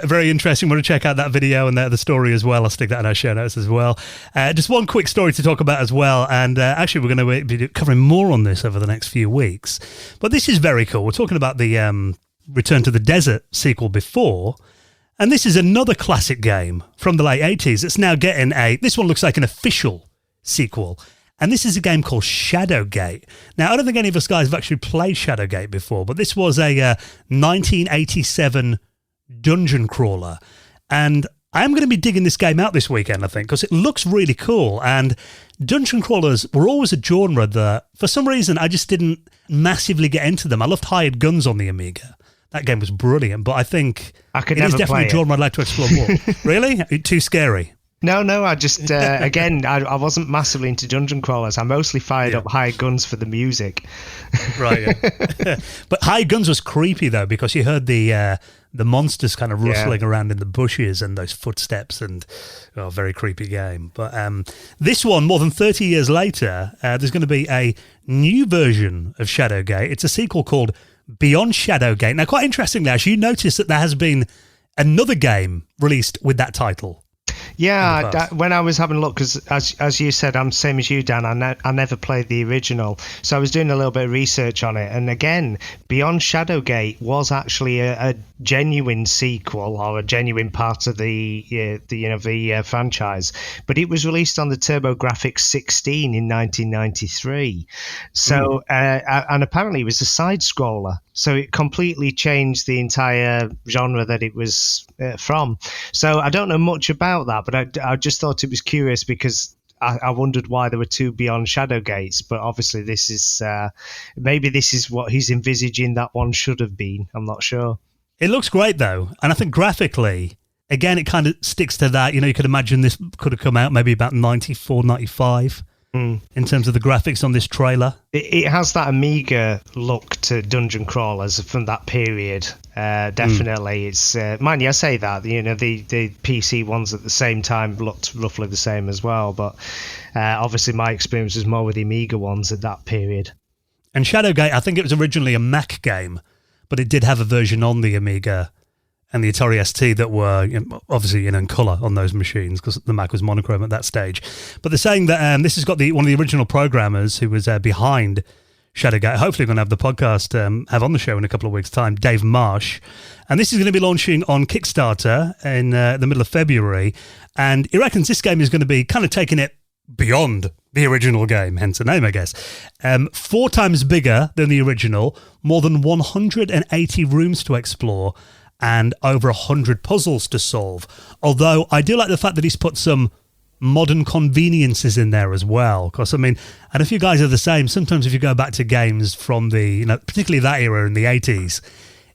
very interesting. Want to check out that video and the story as well. I'll stick that in our show notes as well. Just one quick story to talk about as well. And actually, we're going to be covering more on this over the next few weeks. But this is very cool. We're talking about the Return to the Desert sequel before. And this is another classic game from the late 80s. It's now getting this one looks like an official sequel. And this is a game called Shadowgate. Now, I don't think any of us guys have actually played Shadowgate before, but this was a 1987 dungeon crawler. And I am going to be digging this game out this weekend, I think, because it looks really cool. And dungeon crawlers were always a genre that, for some reason, I just didn't massively get into them. I loved Hired Guns on the Amiga. That game was brilliant, but I think it is definitely a genre I'd like to explore more. Really? Too scary? No, I just, again, I wasn't massively into dungeon crawlers. I mostly fired up Hired Guns for the music. Right, yeah. But Hired Guns was creepy, though, because you heard the monsters kind of rustling around in the bushes and those footsteps, and very creepy game. But this one, more than 30 years later, there's going to be a new version of Shadowgate. It's a sequel called Beyond Shadowgate. Now, quite interestingly, Ash, you notice that there has been another game released with that title. Yeah, when I was having a look, because as you said, I'm same as you, Dan. I never played the original, so I was doing a little bit of research on it. And again, Beyond Shadowgate was actually a genuine sequel or a genuine part of the franchise, but it was released on the TurboGrafx 16 in 1993. So and apparently it was a side scroller. So it completely changed the entire genre that it was from. So I don't know much about that, but I just thought it was curious because I wondered why there were two Beyond Shadowgates. But obviously this is maybe this is what he's envisaging that one should have been. I'm not sure. It looks great though, and I think graphically, again, it kind of sticks to that. You could imagine this could have come out maybe about 94, 95. In terms of the graphics on this trailer. It has that Amiga look to dungeon crawlers from that period. Definitely. It's mind you, I say that, the PC ones at the same time looked roughly the same as well, but obviously my experience was more with the Amiga ones at that period. And Shadowgate, I think it was originally a Mac game, but it did have a version on the Amiga and the Atari ST that were obviously in colour on those machines because the Mac was monochrome at that stage. But they're saying that this has got one of the original programmers who was behind Shadowgate. Hopefully we're going to have the podcast have on the show in a couple of weeks' time, Dave Marsh. And this is going to be launching on Kickstarter in the middle of February. And he reckons this game is going to be kind of taking it beyond the original game, hence the name, I guess. 4 times bigger than the original, more than 180 rooms to explore, and over 100 puzzles to solve. Although I do like the fact that he's put some modern conveniences in there as well. Because, I mean, and if you guys are the same, sometimes if you go back to games from the, particularly that era in the 80s,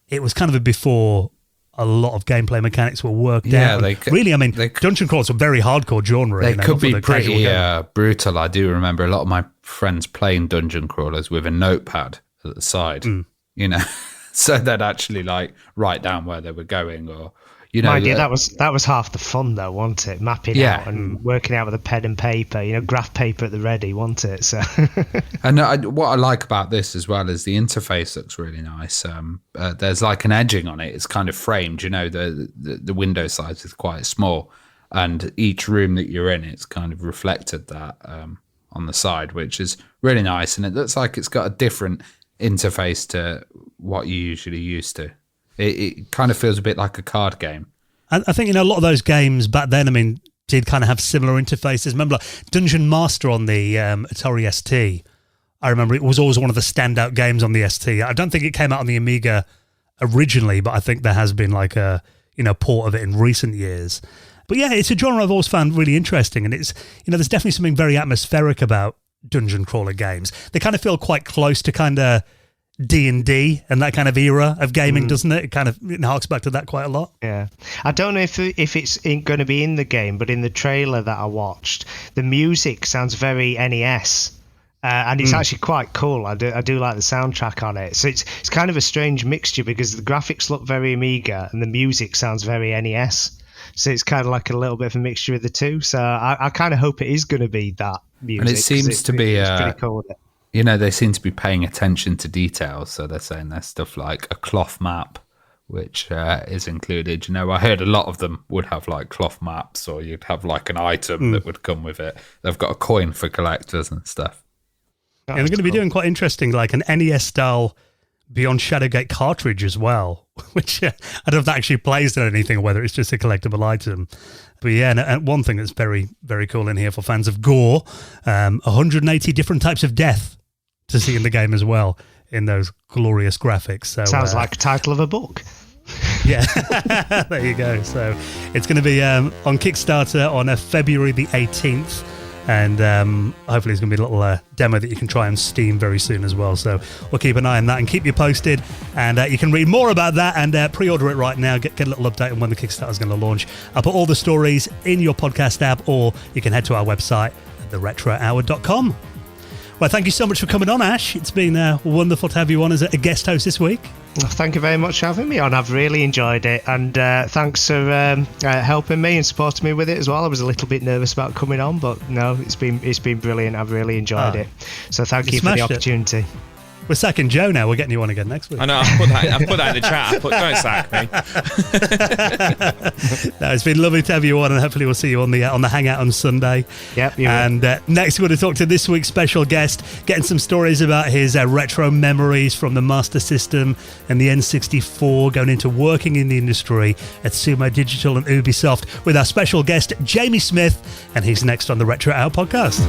it was kind of before a lot of gameplay mechanics were worked out. Really, I mean, dungeon crawlers are a very hardcore genre. They could be pretty brutal. I do remember a lot of my friends playing dungeon crawlers with a notepad at the side, so they'd actually write down where they were going, or Mind you, that was half the fun though, wasn't it? Mapping out and working out with a pen and paper, graph paper at the ready, wasn't it? So, and what I like about this as well is the interface looks really nice. There's like an edging on it; it's kind of framed. The window size is quite small, and each room that you're in, it's kind of reflected that on the side, which is really nice. And it looks like it's got a different interface to what you usually used to. It kind of feels a bit like a card game. I think, a lot of those games back then, did kind of have similar interfaces. Remember Dungeon Master on the Atari ST? I remember it was always one of the standout games on the ST. I don't think it came out on the Amiga originally, but I think there has been like a port of it in recent years. But yeah, it's a genre I've always found really interesting, and it's there's definitely something very atmospheric about dungeon crawler games. They kind of feel quite close to kind of D&D and that kind of era of gaming, doesn't it? It kind of harks back to that quite a lot. Yeah. I don't know if it's going to be in the game, but in the trailer that I watched, the music sounds very NES. And it's actually quite cool. I do like the soundtrack on it. So it's kind of a strange mixture because the graphics look very Amiga and the music sounds very NES. So it's kind of like a little bit of a mixture of the two. So I kind of hope it is going to be that music. And it seems to be pretty cool. They seem to be paying attention to details. So they're saying there's stuff like a cloth map, which is included. I heard a lot of them would have like cloth maps, or you'd have like an item that would come with it. They've got a coin for collectors and stuff. And they're going to be doing quite interesting, like an NES-style Beyond Shadowgate cartridge as well, which I don't know if that actually plays to anything or whether it's just a collectible item. But yeah, and one thing that's very, very cool in here for fans of gore, 180 different types of death to see in the game as well, in those glorious graphics. So sounds like a title of a book. Yeah, there you go. So it's going to be on Kickstarter on February the 18th. And hopefully there's going to be a little demo that you can try on Steam very soon as well. So we'll keep an eye on that and keep you posted. And you can read more about that and pre-order it right now. Get a little update on when the Kickstarter is going to launch. I'll put all the stories in your podcast app, or you can head to our website at theretrohour.com. Well, thank you so much for coming on, Ash. It's been wonderful to have you on as a guest host this week. Thank you very much for having me on. I've really enjoyed it, and thanks for helping me and supporting me with it as well. I was a little bit nervous about coming on, but no, it's been brilliant. I've really enjoyed it. So thank you for the opportunity. We're sacking Joe now. We're getting you on again next week. I know. I put that in the chat. Don't sack me. No, it's been lovely to have you on, and hopefully we'll see you on the Hangout on Sunday. Yep. And next we're going to talk to this week's special guest, getting some stories about his retro memories from the Master System and the N64, going into working in the industry at Sumo Digital and Ubisoft with our special guest, Jamie Smith, and he's next on the Retro Hour podcast.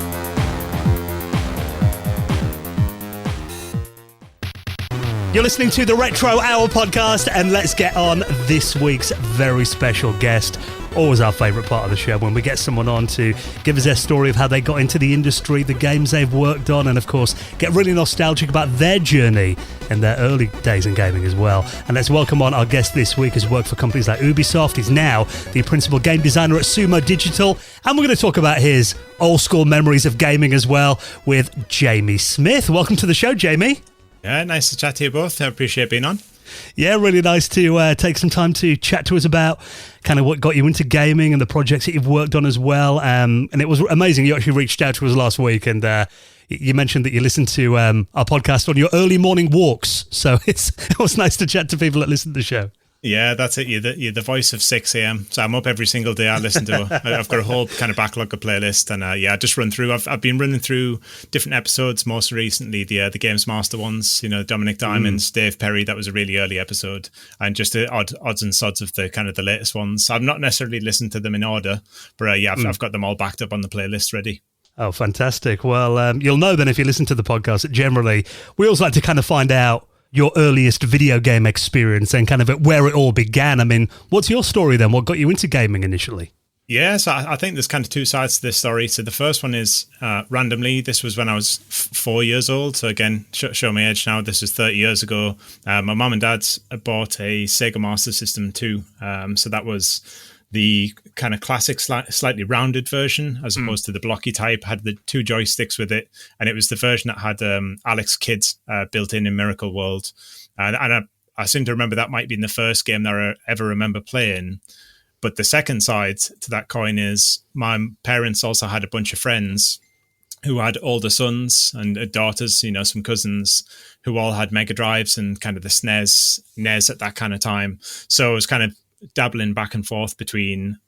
You're listening to the Retro Hour podcast, and let's get on this week's very special guest. Always our favourite part of the show, when we get someone on to give us their story of how they got into the industry, the games they've worked on, and of course get really nostalgic about their journey and their early days in gaming as well. And let's welcome on our guest this week, who's worked for companies like Ubisoft. He's now the principal game designer at Sumo Digital, and we're going to talk about his old school memories of gaming as well with Jamie Smith. Welcome to the show, Jamie. Yeah, nice to chat to you both. I appreciate being on. Yeah, really nice to take some time to chat to us about kind of what got you into gaming and the projects that you've worked on as well. And it was amazing. You actually reached out to us last week, and you mentioned that you listened to our podcast on your early morning walks. So it was nice to chat to people that listen to the show. Yeah, that's it. You're the voice of 6 a.m. So I'm up every single day. I listen to I've got a whole kind of backlog of playlist, and I just run through. I've been running through different episodes. Most recently, the Games Master ones. Dominic Diamonds, Dave Perry. That was a really early episode, and just the odds and sods of the kind of the latest ones. I've not necessarily listened to them in order, but I've got them all backed up on the playlist ready. Oh, fantastic. Well, you'll know then if you listen to the podcast that generally we always like to kind of find out your earliest video game experience and kind of where it all began. I mean, what's your story then? What got you into gaming initially? Yeah, so I think there's kind of two sides to this story. So the first one is randomly, this was when I was 4 years old. So again, show my age now. This is 30 years ago. My mum and dad bought a Sega Master System 2. So that was the kind of classic, slightly rounded version, as opposed to the blocky type. Had the two joysticks with it, and it was the version that had Alex Kidd built in Miracle World. And I seem to remember that might be the first game that I ever remember playing. But the second side to that coin is my parents also had a bunch of friends who had older sons and daughters, some cousins who all had Mega Drives and kind of the SNES, NES at that kind of time. So it was kind of dabbling back and forth between,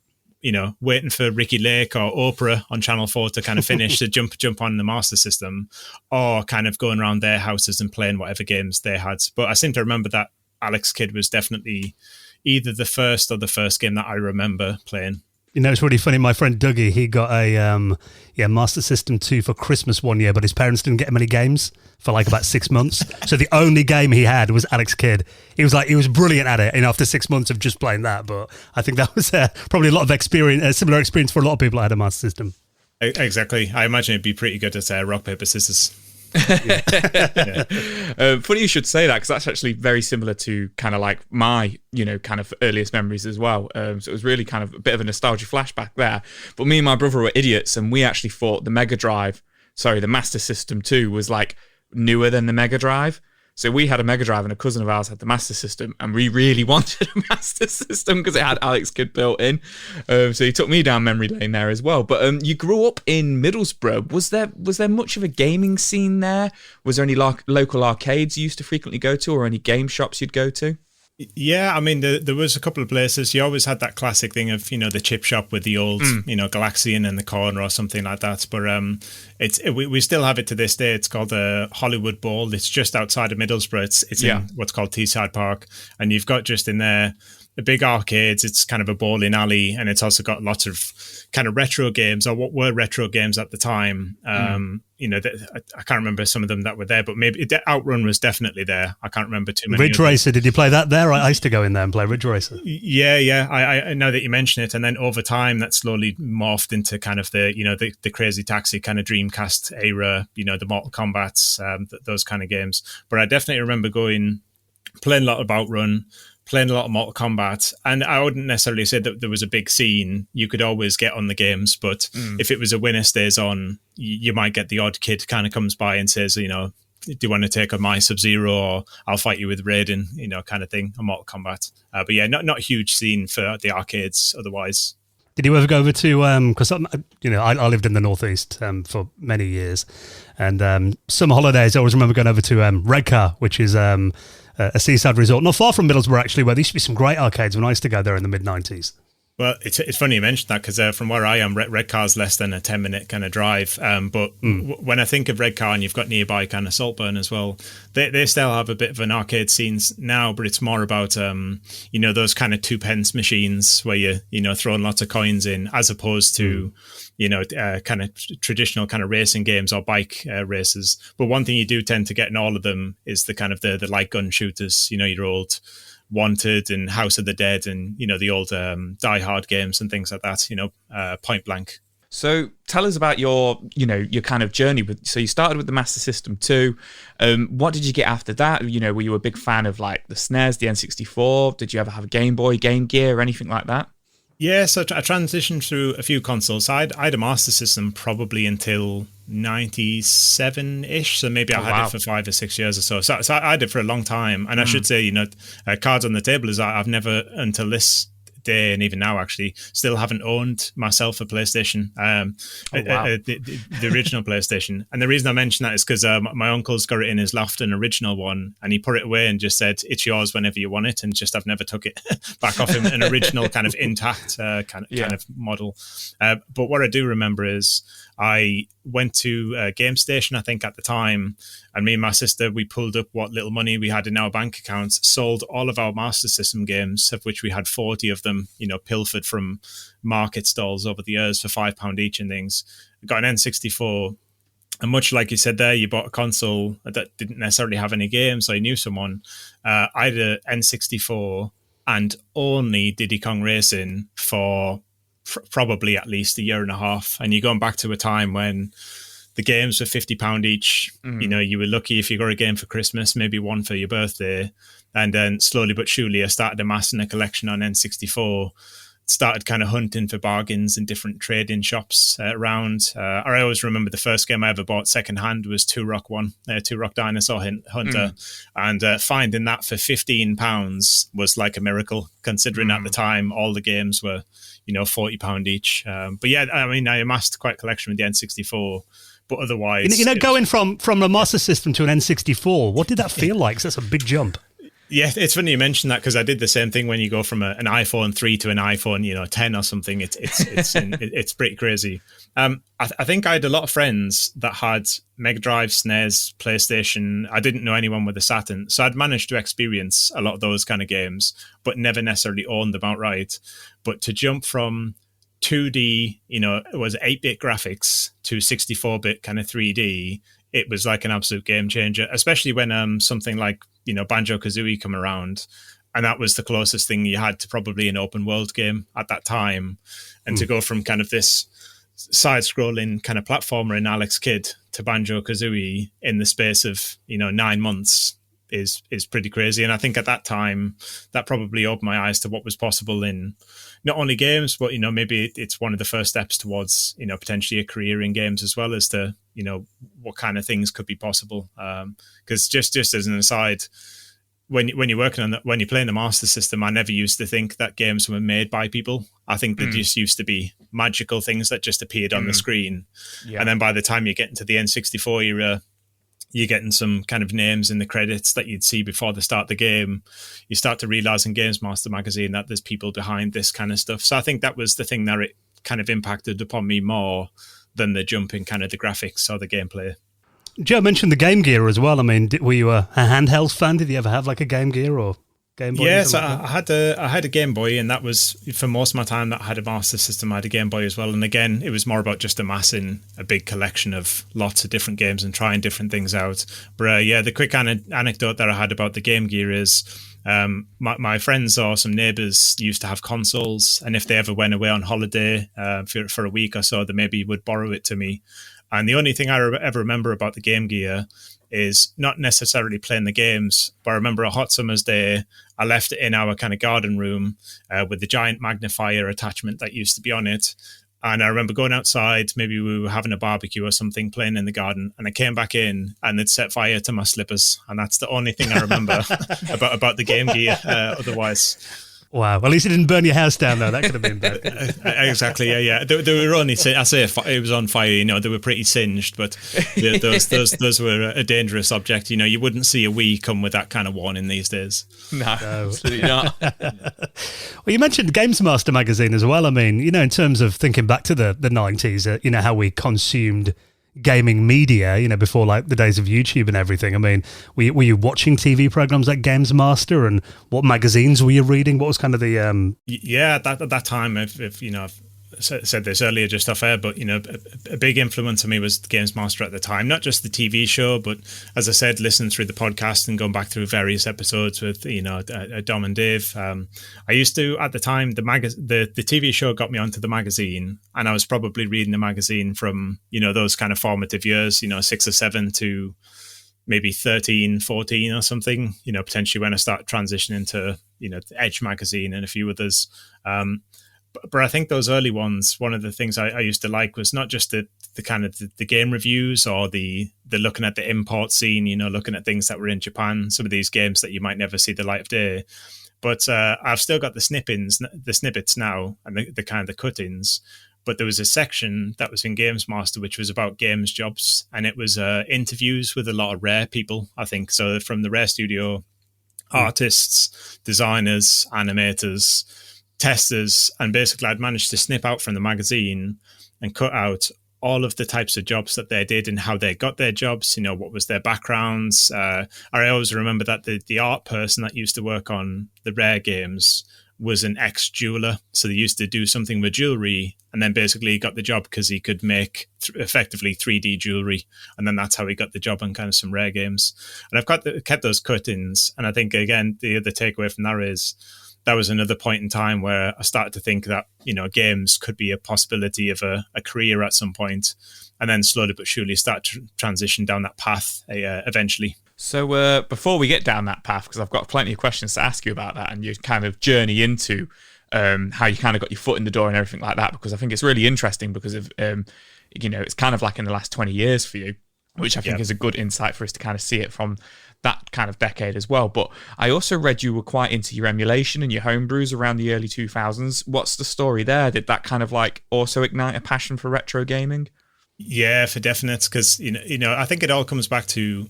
waiting for Ricky Lake or Oprah on Channel 4 to kind of finish to jump on the Master System, or kind of going around their houses and playing whatever games they had. But I seem to remember that Alex Kidd was definitely either the first or the first game that I remember playing. It's really funny. My friend Dougie, he got a Master System 2 for Christmas one year, but his parents didn't get him any games for like about 6 months. So the only game he had was Alex Kidd. He was brilliant at it, after 6 months of just playing that. But I think that was probably a lot of experience, a similar experience for a lot of people that had a Master System. Exactly. I imagine it'd be pretty good at rock, paper, scissors. Yeah. Funny you should say that, because that's actually very similar to kind of like my kind of earliest memories as well. So it was really kind of a bit of a nostalgia flashback there. But me and my brother were idiots, and we actually thought the Master System 2 was like newer than the Mega Drive. So we had a Mega Drive, and a cousin of ours had the Master System, and we really wanted a Master System because it had Alex Kidd built in. So he took me down memory lane there as well. But you grew up in Middlesbrough. Was there much of a gaming scene there? Was there any local arcades you used to frequently go to, or any game shops you'd go to? Yeah, I mean, there was a couple of places. You always had that classic thing of, the chip shop with the old, Galaxian in the corner or something like that. But we still have it to this day. It's called the Hollywood Bowl. It's just outside of Middlesbrough. It's in what's called Teesside Park. And you've got just in there a big arcades. It's kind of a bowling alley, and it's also got lots of kind of retro games, or what were retro games at the time. You know, I can't remember some of them that were there, but maybe Outrun was definitely there. I can't remember too many. Ridge Racer, did you play that there? I used to go in there and play Ridge Racer. Yeah. I know that you mention it, and then over time that slowly morphed into kind of the Crazy Taxi kind of Dreamcast era. You know, the Mortal Kombats, those kind of games. But I definitely remember playing a lot of Outrun, playing a lot of Mortal Kombat, and I wouldn't necessarily say that there was a big scene. You could always get on the games, but if it was a winner stays on, you might get the odd kid kind of comes by and says, you know, do you want to take on my Sub-Zero, or I'll fight you with Raiden, you know, kind of thing, a Mortal Kombat. But yeah, not a huge scene for the arcades otherwise. Did you ever go over to, because, you know, I lived in the Northeast for many years, and summer holidays, I always remember going over to Redcar, which is a seaside resort, not far from Middlesbrough, actually, where there used to be some great arcades when I used to go there in the mid-90s. Well, it's funny you mentioned that, because from where I am, Redcar's less than a 10-minute kind of drive. But when I think of Redcar, and you've got nearby kind of Saltburn as well, they still have a bit of an arcade scene now, but it's more about, you know, those kind of 2p machines where you're throwing lots of coins in, as opposed to, you know, kind of traditional kind of racing games or bike races. But one thing you do tend to get in all of them is the kind of the light gun shooters, you know, your old Wanted and House of the Dead, and, you know, the old Die Hard games and things like that, you know, Point Blank. So tell us about your kind of journey. So you started with the Master System 2. What did you get after that? You know, were you a big fan of like the SNES, the N64? Did you ever have a Game Boy, Game Gear, or anything like that? Yeah, so I transitioned through a few consoles. I had a Master System probably until 97-ish, so maybe I had it for 5 or 6 years or so. So I had it for a long time, and I should say, you know, cards on the table is I've never, until this day, and even now actually, still haven't owned myself a PlayStation, the original PlayStation. And the reason I mention that is because my uncle's got it in his loft, an original one, and he put it away and just said, it's yours whenever you want it, and just I've never took it back off him, an original kind of intact kind of model. But what I do remember is I went to Game Station, I think, at the time, and me and my sister, we pulled up what little money we had in our bank accounts, sold all of our Master System games, of which we had 40 of them, you know, pilfered from market stalls over the years for £5 each and things. I got an N64, and much like you said there, you bought a console that didn't necessarily have any games, so you knew someone. I had an N64 and only Diddy Kong Racing for probably at least a year and a half, and you're going back to a time when the games were £50 each. You know, you were lucky if you got a game for Christmas, maybe one for your birthday, and then slowly but surely I started amassing a collection on N64, started kind of hunting for bargains in different trading shops around. I always remember the first game I ever bought secondhand was Two Rock Dinosaur Hunter, and finding that for £15 was like a miracle, considering at the time all the games were, you know, £40 each. But yeah, I mean, I amassed quite a collection with the N64, but otherwise, you know, going from a Master System to an N64, what did that feel like? 'Cause that's a big jump. Yeah, it's funny you mention that, because I did the same thing when you go from an iPhone 3 to an iPhone, you know, 10 or something. It's pretty crazy. I think I had a lot of friends that had Mega Drive, SNES, PlayStation. I didn't know anyone with a Saturn, so I'd managed to experience a lot of those kind of games, but never necessarily owned them outright. But to jump from 2D, you know, it was 8-bit graphics, to 64-bit kind of 3D, it was like an absolute game changer, especially when something like, you know, Banjo-Kazooie come around, and that was the closest thing you had to probably an open world game at that time. And to go from kind of this side-scrolling kind of platformer in Alex Kidd to Banjo-Kazooie in the space of, you know, 9 months is pretty crazy. And I think at that time that probably opened my eyes to what was possible in not only games, but, you know, maybe it's one of the first steps towards, you know, potentially a career in games as well, as to, you know, what kind of things could be possible. Because just as an aside, when you're working on when you're playing the Master System, I never used to think that games were made by people. I think they just used to be magical things that just appeared on the screen. Yeah. And then by the time you get into the N64 era, you're getting some kind of names in the credits that you'd see before the start of the game. You start to realize in Games Master magazine that there's people behind this kind of stuff. So I think that was the thing that it kind of impacted upon me more than the jump in kind of the graphics or the gameplay. Joe mentioned the Game Gear as well. I mean, were you a handheld fan? Did you ever have like a Game Gear or? Game Boy? Yes, I had a Game Boy, and that was for most of my time that I had a Master System. I had a Game Boy as well, and again, it was more about just amassing a big collection of lots of different games and trying different things out. But yeah, the quick anecdote that I had about the Game Gear is my friends or some neighbours used to have consoles, and if they ever went away on holiday for a week or so, they maybe would borrow it to me. And the only thing I ever remember about the Game Gear is not necessarily playing the games, but I remember a hot summer's day, I left it in our kind of garden room with the giant magnifier attachment that used to be on it. And I remember going outside, maybe we were having a barbecue or something, playing in the garden, and I came back in and it set fire to my slippers. And that's the only thing I remember about the Game Gear. Otherwise... Wow. At least it didn't burn your house down, though. That could have been bad. Exactly. Yeah. They were only. I say it was on fire. You know, they were pretty singed, but those were a dangerous object. You know, you wouldn't see a Wii come with that kind of warning these days. No, absolutely not. Well, you mentioned Games Master magazine as well. I mean, you know, in terms of thinking back to the 90s, you know, how we consumed gaming media, you know, before like the days of YouTube and everything. I mean, were you watching TV programs like Games Master, and what magazines were you reading? What was kind of the Yeah, at that time, if you know, I've said this earlier just off air, but you know, a big influence on me was Games Master at the time. Not just the TV show, but as I said, listening through the podcast and going back through various episodes with Dom and Dave. I used to at the time the TV show got me onto the magazine, and I was probably reading the magazine from those kind of formative years, 6 or 7 to maybe 13, 14 or something. Potentially when I start transitioning to the Edge magazine and a few others. But I think those early ones, one of the things I used to like was not just the kind of the game reviews or the looking at the import scene, looking at things that were in Japan, some of these games that you might never see the light of day. But I've still got the snippets now and the kind of the cut-ins. But there was a section that was in Games Master, which was about games jobs. And it was interviews with a lot of Rare people, I think. So from the Rare studio, artists, designers, animators, testers, and basically I'd managed to snip out from the magazine and cut out all of the types of jobs that they did and how they got their jobs, what was their backgrounds. I always remember that the art person that used to work on the Rare games was an ex-jeweler. So they used to do something with jewelry and then basically got the job because he could make effectively 3D jewelry. And then that's how he got the job on kind of some Rare games. And I've kept those cut-ins. And I think, again, the other takeaway from that is that was another point in time where I started to think that, games could be a possibility of a career at some point, and then slowly but surely start to transition down that path eventually. So before we get down that path, because I've got plenty of questions to ask you about that and your kind of journey into how you kind of got your foot in the door and everything like that, because I think it's really interesting because of, it's kind of like in the last 20 years for you, which I think is a good insight for us to kind of see it from that kind of decade as well. But I also read you were quite into your emulation and your homebrews around the early 2000s. What's the story there? Did that kind of like also ignite a passion for retro gaming? Yeah, for definite. Because, I think it all comes back to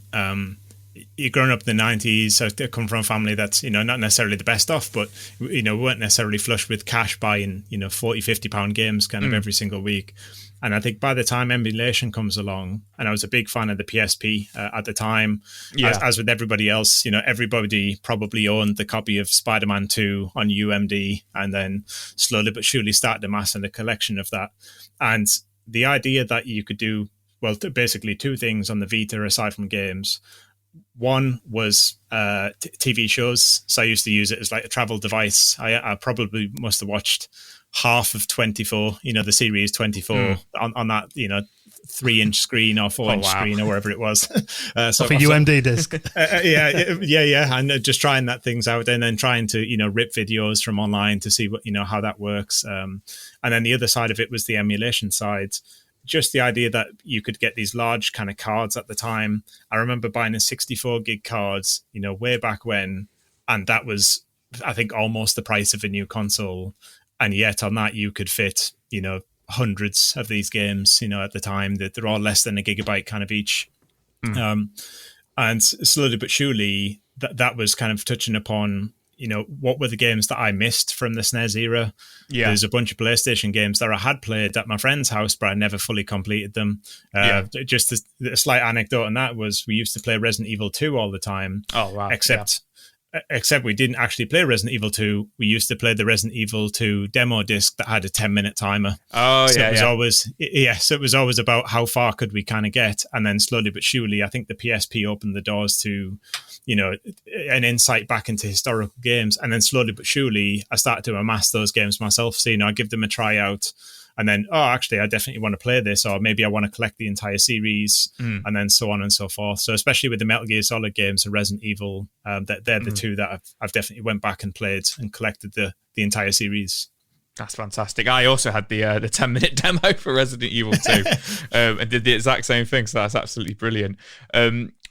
you're growing up in the 90s. I come from a family that's, not necessarily the best off, but, we weren't necessarily flush with cash buying, 40, 50 pound games kind of every single week. And I think by the time emulation comes along, and I was a big fan of the PSP at the time, as with everybody else, everybody probably owned the copy of Spider-Man 2 on UMD, and then slowly but surely started amassing a collection of that. And the idea that you could do, well, basically two things on the Vita aside from games. One was TV shows. So I used to use it as like a travel device. I probably must have watched half of 24, the series 24 on that, 3-inch screen or 4-inch screen or wherever it was. So for UMD disc. Yeah. And just trying that things out and then trying to, rip videos from online to see what, how that works. And then the other side of it was the emulation side. Just the idea that you could get these large kind of cards at the time. I remember buying a 64 gig cards, way back when, and that was, I think, almost the price of a new console. And yet on that, you could fit, hundreds of these games, at the time that they're all less than a gigabyte kind of each. And slowly but surely that was kind of touching upon, what were the games that I missed from the SNES era? Yeah. There's a bunch of PlayStation games that I had played at my friend's house, but I never fully completed them. Just a slight anecdote on that was we used to play Resident Evil 2 all the time. Oh, wow. Except except we didn't actually play Resident Evil 2. We used to play the Resident Evil 2 demo disc that had a 10-minute timer. Oh, so yeah, it was always, so it was always about how far could we kind of get. And then slowly but surely, I think the PSP opened the doors to, an insight back into historical games. And then slowly but surely, I started to amass those games myself. So, I give them a try out. And then, actually, I definitely want to play this, or maybe I want to collect the entire series, and then so on and so forth. So, especially with the Metal Gear Solid games and Resident Evil, they're the two that I've definitely went back and played and collected the entire series. That's fantastic. I also had the 10-minute demo for Resident Evil 2 and did the exact same thing. So that's absolutely brilliant.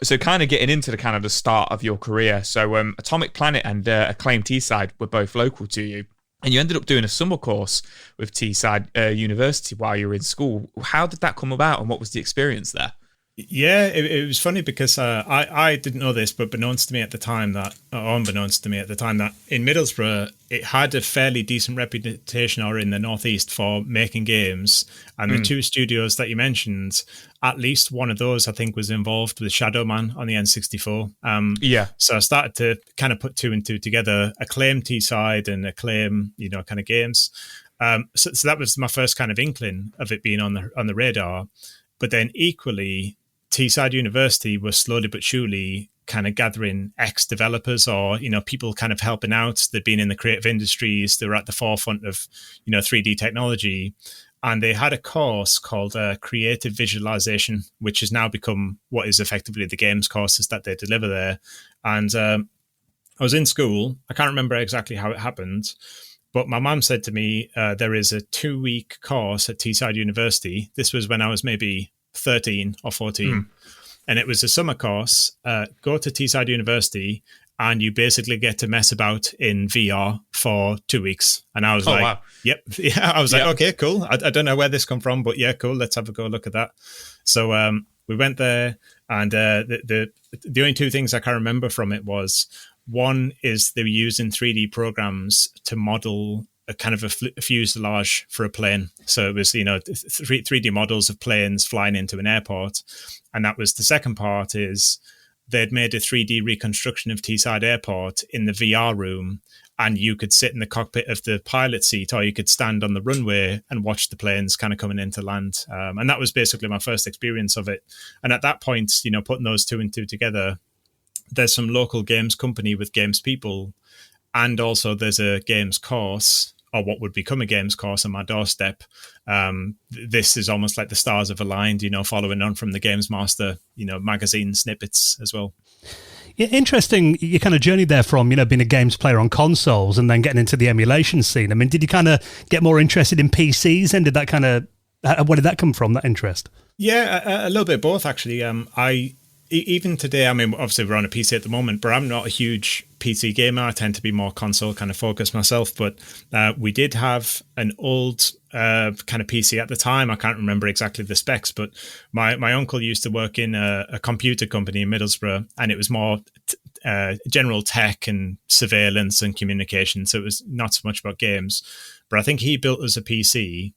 So kind of getting into the start of your career. So Atomic Planet and Acclaim Teesside were both local to you. And you ended up doing a summer course with Teesside University while you were in school. How did that come about, and what was the experience there? Yeah, it was funny because I didn't know this, but unbeknownst to me at the time that in Middlesbrough, it had a fairly decent reputation, or in the Northeast, for making games. And the two studios that you mentioned, at least one of those, I think, was involved with Shadow Man on the N64. So I started to kind of put two and two together, Acclaim Teesside and Acclaim, kind of games. So that was my first kind of inkling of it being on the radar. But then equally, Teesside University was slowly but surely kind of gathering ex-developers, or, people kind of helping out. They'd been in the creative industries. They were at the forefront of, 3D technology. And they had a course called Creative Visualization, which has now become what is effectively the games courses that they deliver there. And I was in school. I can't remember exactly how it happened, but my mum said to me, there is a 2-week course at Teesside University. This was when I was maybe 13 or 14. And it was a summer course. Go to Teesside University, and you basically get to mess about in VR for 2 weeks. And I was wow. Yep. Yeah, I was like, okay, cool. I don't know where this come from, but yeah, cool. Let's have a go look at that. So we went there, and the only two things I can remember from it was, one is they were using 3D programs to model a kind of a fuselage for a plane. So it was, 3D models of planes flying into an airport. And that was the second part, is they'd made a 3D reconstruction of Teesside Airport in the VR room, and you could sit in the cockpit of the pilot seat, or you could stand on the runway and watch the planes kind of coming into land. And that was basically my first experience of it. And at that point, putting those two and two together, there's some local games company with games people, and also there's a games course, or what would become a games course, on my doorstep. This is almost like the stars have aligned, following on from the Games Master, magazine snippets as well. Yeah, interesting. You kind of journeyed there from, being a games player on consoles and then getting into the emulation scene. I mean, did you kind of get more interested in PCs, and where did that come from, that interest? Yeah, a little bit of both, actually. Even today, I mean, obviously we're on a PC at the moment, but I'm not a huge PC gamer. I tend to be more console kind of focused myself. But we did have an old kind of PC at the time. I can't remember exactly the specs, but my uncle used to work in a computer company in Middlesbrough, and it was more general tech and surveillance and communication. So it was not so much about games. But I think he built us a PC.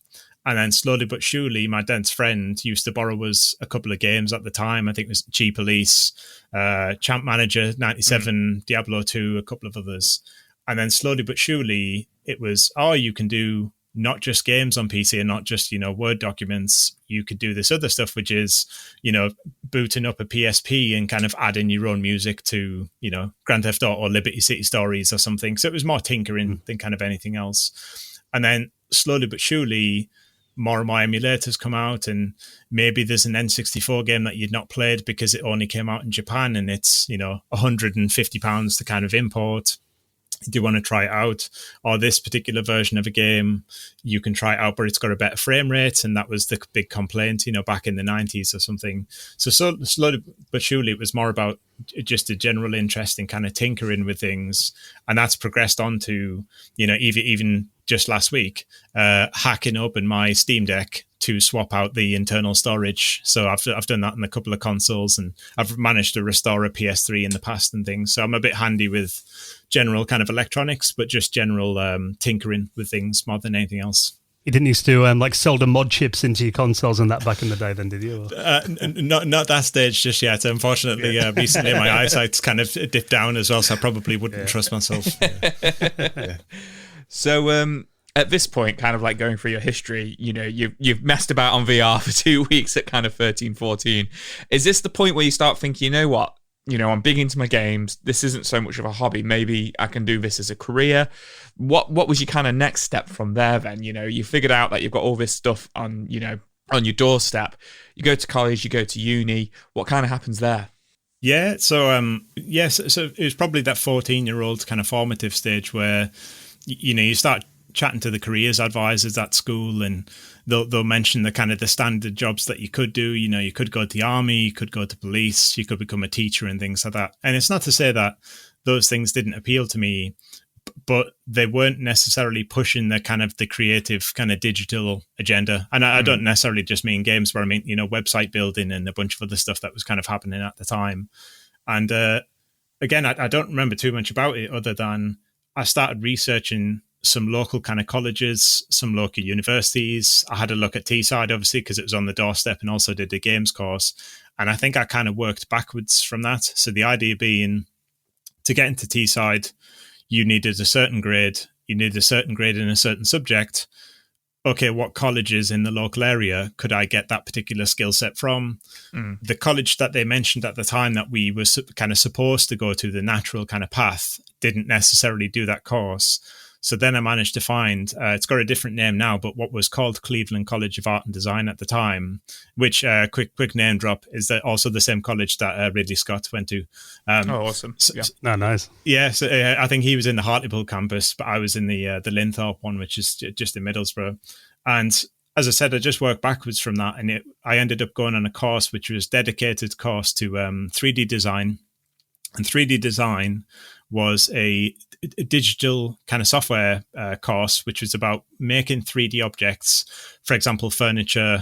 And then slowly but surely, my dad's friend used to borrow us a couple of games at the time. I think it was G Police, Champ Manager 97, Diablo 2, a couple of others. And then slowly but surely, it was, you can do not just games on PC and not just, Word documents. You could do this other stuff, which is, booting up a PSP and kind of adding your own music to, Grand Theft Auto or Liberty City Stories or something. So it was more tinkering than kind of anything else. And then slowly but surely, more and more emulators come out, and maybe there's an N64 game that you'd not played because it only came out in Japan, and it's, £150 to kind of import. Do you want to try it out? Or this particular version of a game, you can try it out, but it's got a better frame rate. And that was the big complaint, back in the 90s or something. So slowly but surely, it was more about just a general interest in kind of tinkering with things. And that's progressed on to, even just last week, hacking open my Steam Deck to swap out the internal storage. So I've done that in a couple of consoles, and I've managed to restore a PS3 in the past and things. So I'm a bit handy with general kind of electronics, but just general tinkering with things more than anything else. You didn't used to like solder mod chips into your consoles and that back in the day, then, did you? Not that stage just yet. Unfortunately, recently my eyesight's kind of dipped down as well, so I probably wouldn't trust myself. Yeah. So at this point, kind of like going through your history, you know, you've messed about on VR for 2 weeks at kind of 13, 14. Is this the point where you start thinking, you know what? You know, I'm big into my games. This isn't so much of a hobby. Maybe I can do this as a career. What was your kind of next step from there then? You know, you figured out that you've got all this stuff on, you know, on your doorstep. You go to college, you go to uni. What kind of happens there? Yeah, so so it was probably that 14-year-old kind of formative stage where, you know, you start chatting to the careers advisors at school, and they'll mention the kind of the standard jobs that you could do. You know, you could go to the army, you could go to police, you could become a teacher and things like that. And it's not to say that those things didn't appeal to me, but they weren't necessarily pushing the kind of the creative kind of digital agenda. And I don't necessarily just mean games, but I mean, you know, website building and a bunch of other stuff that was kind of happening at the time. And again, I don't remember too much about it other than I started researching some local kind of colleges, some local universities. I had a look at Teesside, obviously, because it was on the doorstep, and also did a games course. And I think I kind of worked backwards from that. So the idea being, to get into Teesside, you needed a certain grade. You needed a certain grade in a certain subject. Okay, what colleges in the local area could I get that particular skill set from? The college that they mentioned at the time that we were kind of supposed to go to, the natural kind of path, didn't necessarily do that course. So then I managed to find, it's got a different name now, but what was called Cleveland College of Art and Design at the time, which, quick name drop, is that also the same college that Ridley Scott went to. Awesome. Nice. Yeah, so I think he was in the Hartlepool campus, but I was in the Linthorpe one, which is just in Middlesbrough. And as I said, I just worked backwards from that, and I ended up going on a course which was dedicated course to 3D design. And 3D design was a digital kind of software course, which was about making 3D objects, for example, furniture,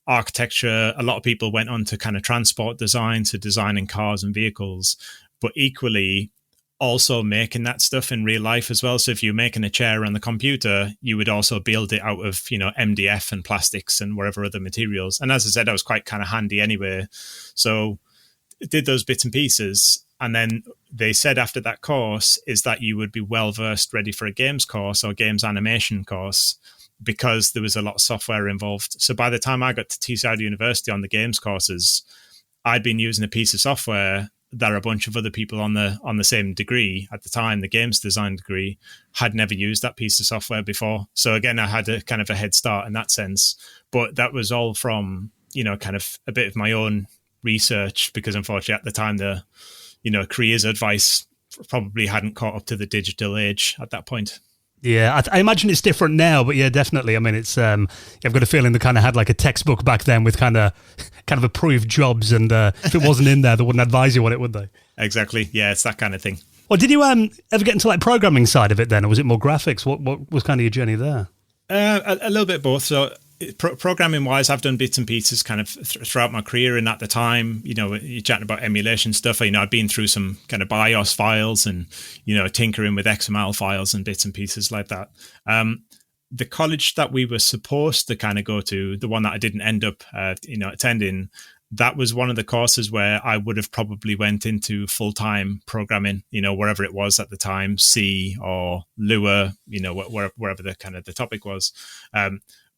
architecture. A lot of people went on to kind of transport design, so designing cars and vehicles, but equally also making that stuff in real life as well. So if you're making a chair on the computer, you would also build it out of, you know, MDF and plastics and whatever other materials. And as I said, I was quite kind of handy anyway. So did those bits and pieces. And then they said after that course is that you would be well-versed, ready for a games course or games animation course, because there was a lot of software involved. So by the time I got to Teesside University on the games courses, I'd been using a piece of software that a bunch of other people on the same degree at the time, the games design degree, had never used that piece of software before. So again, I had a kind of a head start in that sense. But that was all from, you know, kind of a bit of my own research, because unfortunately at the time the, you know, careers advice probably hadn't caught up to the digital age at that point. Yeah, I imagine it's different now, but yeah, definitely. I mean, it's I've got a feeling they kind of had like a textbook back then with kind of approved jobs, and if it wasn't in there, they wouldn't advise you on it, would they? Exactly. Yeah, it's that kind of thing. Well, did you ever get into like programming side of it then, or was it more graphics? What was kind of your journey there? A little bit both. So programming wise, I've done bits and pieces kind of throughout my career, and at the time, you know, you're chatting about emulation stuff, you know, I'd been through some kind of BIOS files and, you know, tinkering with XML files and bits and pieces like that. The college that we were supposed to kind of go to, the one that I didn't end up you know, attending, that was one of the courses where I would have probably went into full-time programming, you know, wherever it was at the time, C or Lua, you know, wherever the kind of the topic was.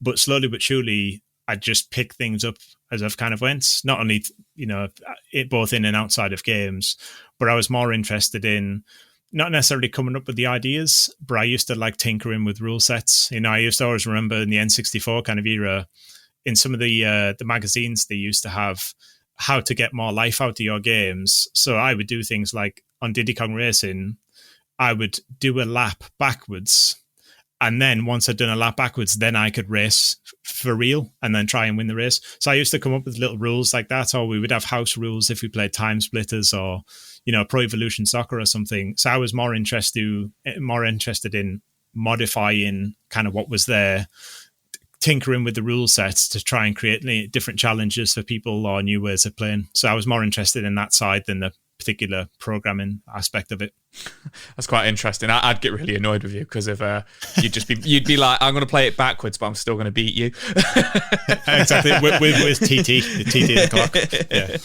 But slowly but surely, I just pick things up as I've kind of went, not only, you know, it both in and outside of games, but I was more interested in not necessarily coming up with the ideas, but I used to like tinkering with rule sets. You know, I used to always remember in the N64 kind of era, in some of the magazines, they used to have how to get more life out of your games. So I would do things like on Diddy Kong Racing, I would do a lap backwards. And then once I'd done a lap backwards, then I could race for real and then try and win the race. So I used to come up with little rules like that, or we would have house rules if we played Time Splitters or, you know, Pro Evolution Soccer or something. So I was more interested in modifying kind of what was there, tinkering with the rule sets to try and create different challenges for people or new ways of playing. So I was more interested in that side than the particular programming aspect of it. That's quite interesting. I'd get really annoyed with you because of you'd be like, I'm going to play it backwards, but I'm still going to beat you. Exactly, with TT, the TT clock. Yeah.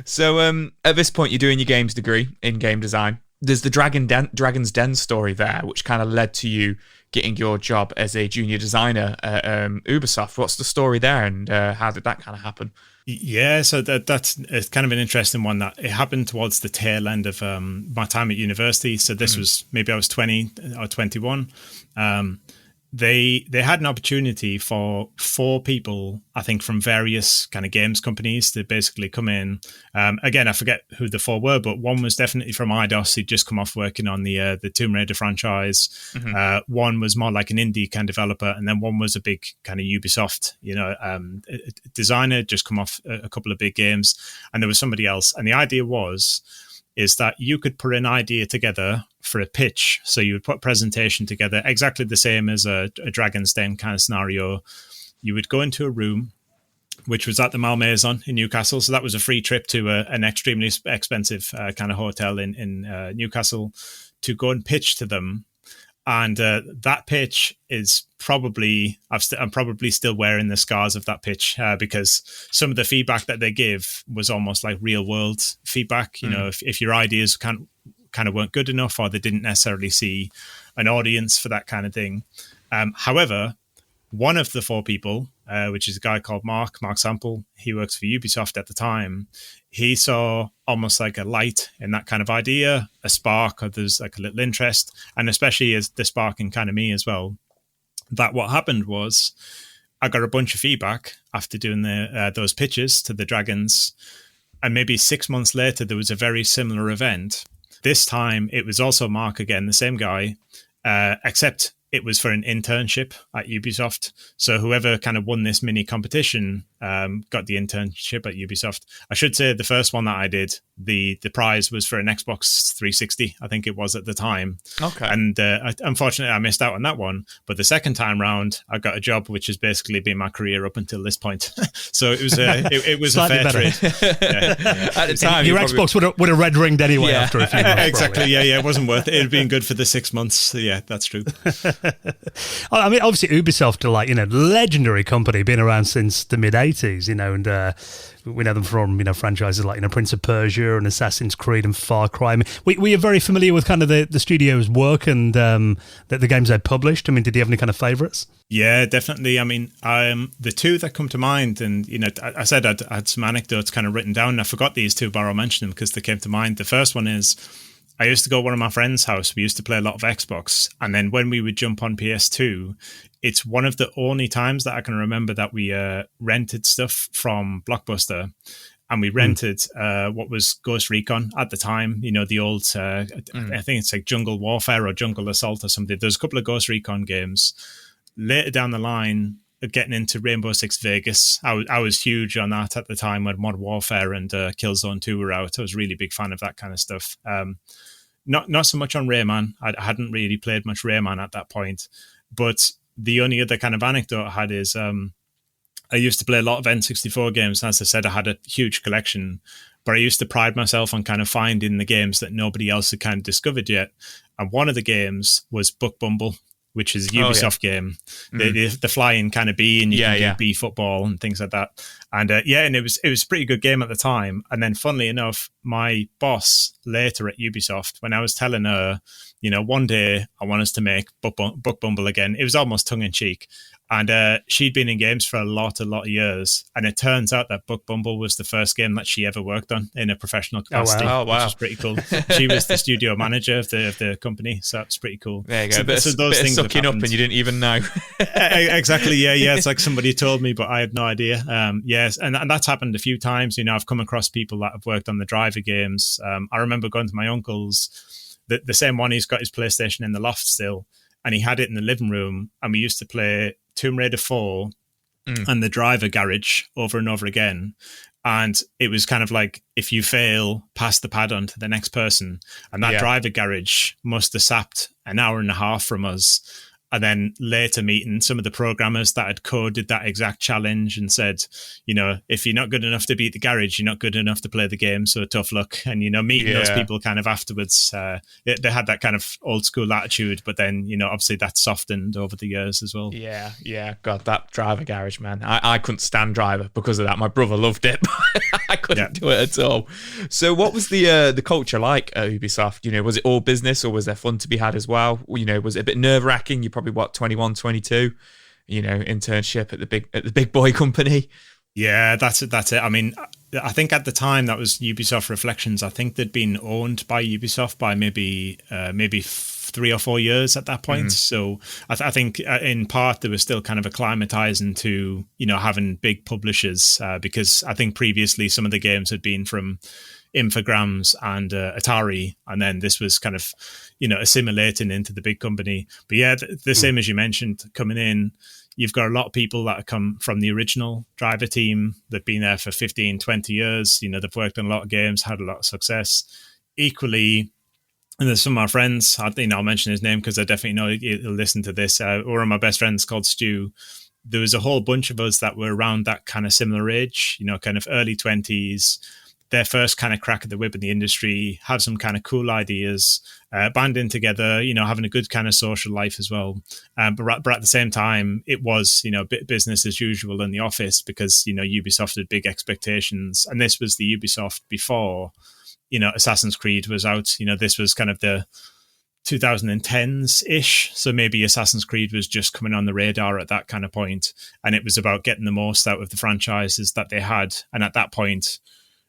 So at this point, you're doing your games degree in game design. There's the Dragon's Den story there, which kind of led to you getting your job as a junior designer at Ubisoft. What's the story there, and how did that kind of happen? Yeah, so that's it's kind of an interesting one. That it happened towards the tail end of my time at university. So this was maybe I was 20 or 21. They had an opportunity for 4 people, I think, from various kind of games companies to basically come in. Again, I forget who the 4 were, but one was definitely from IDOS. He'd just come off working on the Tomb Raider franchise. One was more like an indie kind of developer, and then one was a big kind of Ubisoft, designer, just come off a couple of big games. And there was somebody else, and the idea is that you could put an idea together for a pitch. So you would put a presentation together exactly the same as a Dragon's Den kind of scenario. You would go into a room, which was at the Malmaison in Newcastle. So that was a free trip to an extremely expensive kind of hotel in Newcastle to go and pitch to them. And that pitch is probably, I'm probably still wearing the scars of that pitch because some of the feedback that they give was almost like real world feedback. You know, if your ideas kind of weren't good enough, or they didn't necessarily see an audience for that kind of thing. However, one of the 4 people, which is a guy called Mark Sample, he works for Ubisoft at the time. He saw almost like a light in that kind of idea, a spark, or there's like a little interest, and especially as the spark in kind of me as well. That what happened was I got a bunch of feedback after doing those pitches to the Dragons, and maybe 6 months later there was a very similar event. This time it was also Mark again, the same guy, except it was for an internship at Ubisoft. So whoever kind of won this mini competition got the internship at Ubisoft. I should say the first one that I did, the prize was for an Xbox 360, I think it was at the time. Okay. And unfortunately, I missed out on that one. But the second time round, I got a job, which has basically been my career up until this point. So it was it was a fair trade. Yeah. At the time, your Xbox would have red ringed anyway after a few months. Exactly. Yeah. It wasn't worth it. It had been good for the 6 months. So yeah, that's true. I mean, obviously Ubisoft are like, legendary company, been around since the mid 80s, and we know them from, franchises like, Prince of Persia and Assassin's Creed and Far Cry. I mean, we are very familiar with kind of the studio's work and the games they published. I mean, did you have any kind of favourites? Yeah, definitely. I mean, the 2 that come to mind, and, I said I had some anecdotes kind of written down, and I forgot these 2, but I'll mention them because they came to mind. The first one is, I used to go to one of my friends' house. We used to play a lot of Xbox. And then when we would jump on PS2, it's one of the only times that I can remember that we rented stuff from Blockbuster. And we rented what was Ghost Recon at the time, the old, I think it's like Jungle Warfare or Jungle Assault or something. There's a couple of Ghost Recon games. Later down the line, getting into Rainbow Six Vegas. I was huge on that at the time when Modern Warfare and Killzone 2 were out. I was a really big fan of that kind of stuff. Not so much on Rayman. I hadn't really played much Rayman at that point. But the only other kind of anecdote I had is I used to play a lot of N64 games. As I said, I had a huge collection. But I used to pride myself on kind of finding the games that nobody else had kind of discovered yet. And one of the games was Buck Bumble, which is a Ubisoft game. The flying kind of bee, and you can do bee football and things like that. And and it was a pretty good game at the time. And then funnily enough, my boss later at Ubisoft, when I was telling her, one day I want us to make Buck Bumble again, it was almost tongue in cheek. And she'd been in games for a lot of years. And it turns out that Buck Bumble was the first game that she ever worked on in a professional capacity, wow. Which was pretty cool. She was the studio manager of the company, so that's pretty cool. There you go. So those things sucking up and you didn't even know. Exactly, yeah. It's like somebody told me, but I had no idea. Yes, and that's happened a few times. I've come across people that have worked on the Driver games. I remember going to my uncle's, the same one, he's got his PlayStation in the loft still, and he had it in the living room, and we used to play Tomb Raider 4 and the Driver Garage over and over again. And it was kind of like, if you fail, pass the pad on to the next person. And that Driver Garage must have sapped an hour and a half from us. And then later meeting some of the programmers that had coded that exact challenge and said, if you're not good enough to beat the garage, you're not good enough to play the game. So tough luck. And, meeting those people kind of afterwards, they had that kind of old school attitude. But then, obviously that softened over the years as well. Yeah. God, that Driver garage, man. I couldn't stand Driver because of that. My brother loved it, but I couldn't do it at all. So what was the culture like at Ubisoft? Was it all business or was there fun to be had as well? Was it a bit nerve wracking? You probably 21, 22, internship at the big boy company. Yeah, that's it. I mean, I think at the time that was Ubisoft Reflections. I think they'd been owned by Ubisoft by maybe 3 or 4 years at that point. So I think in part they were still kind of acclimatizing to having big publishers because I think previously some of the games had been from Infogrames and Atari, and then this was kind of assimilating into the big company. But yeah, the same as you mentioned, coming in, you've got a lot of people that have come from the original Driver team. They've been there for 15, 20 years. They've worked on a lot of games, had a lot of success. Equally, and there's some of my friends, I'll mention his name because I definitely know he'll listen to this. One of my best friends called Stu. There was a whole bunch of us that were around that kind of similar age, kind of early 20s, their first kind of crack at the whip in the industry, have some kind of cool ideas, banding together, having a good kind of social life as well. But at the same time, it was, business as usual in the office because, Ubisoft had big expectations. And this was the Ubisoft before, Assassin's Creed was out. This was kind of the 2010s-ish. So maybe Assassin's Creed was just coming on the radar at that kind of point. And it was about getting the most out of the franchises that they had. And at that point,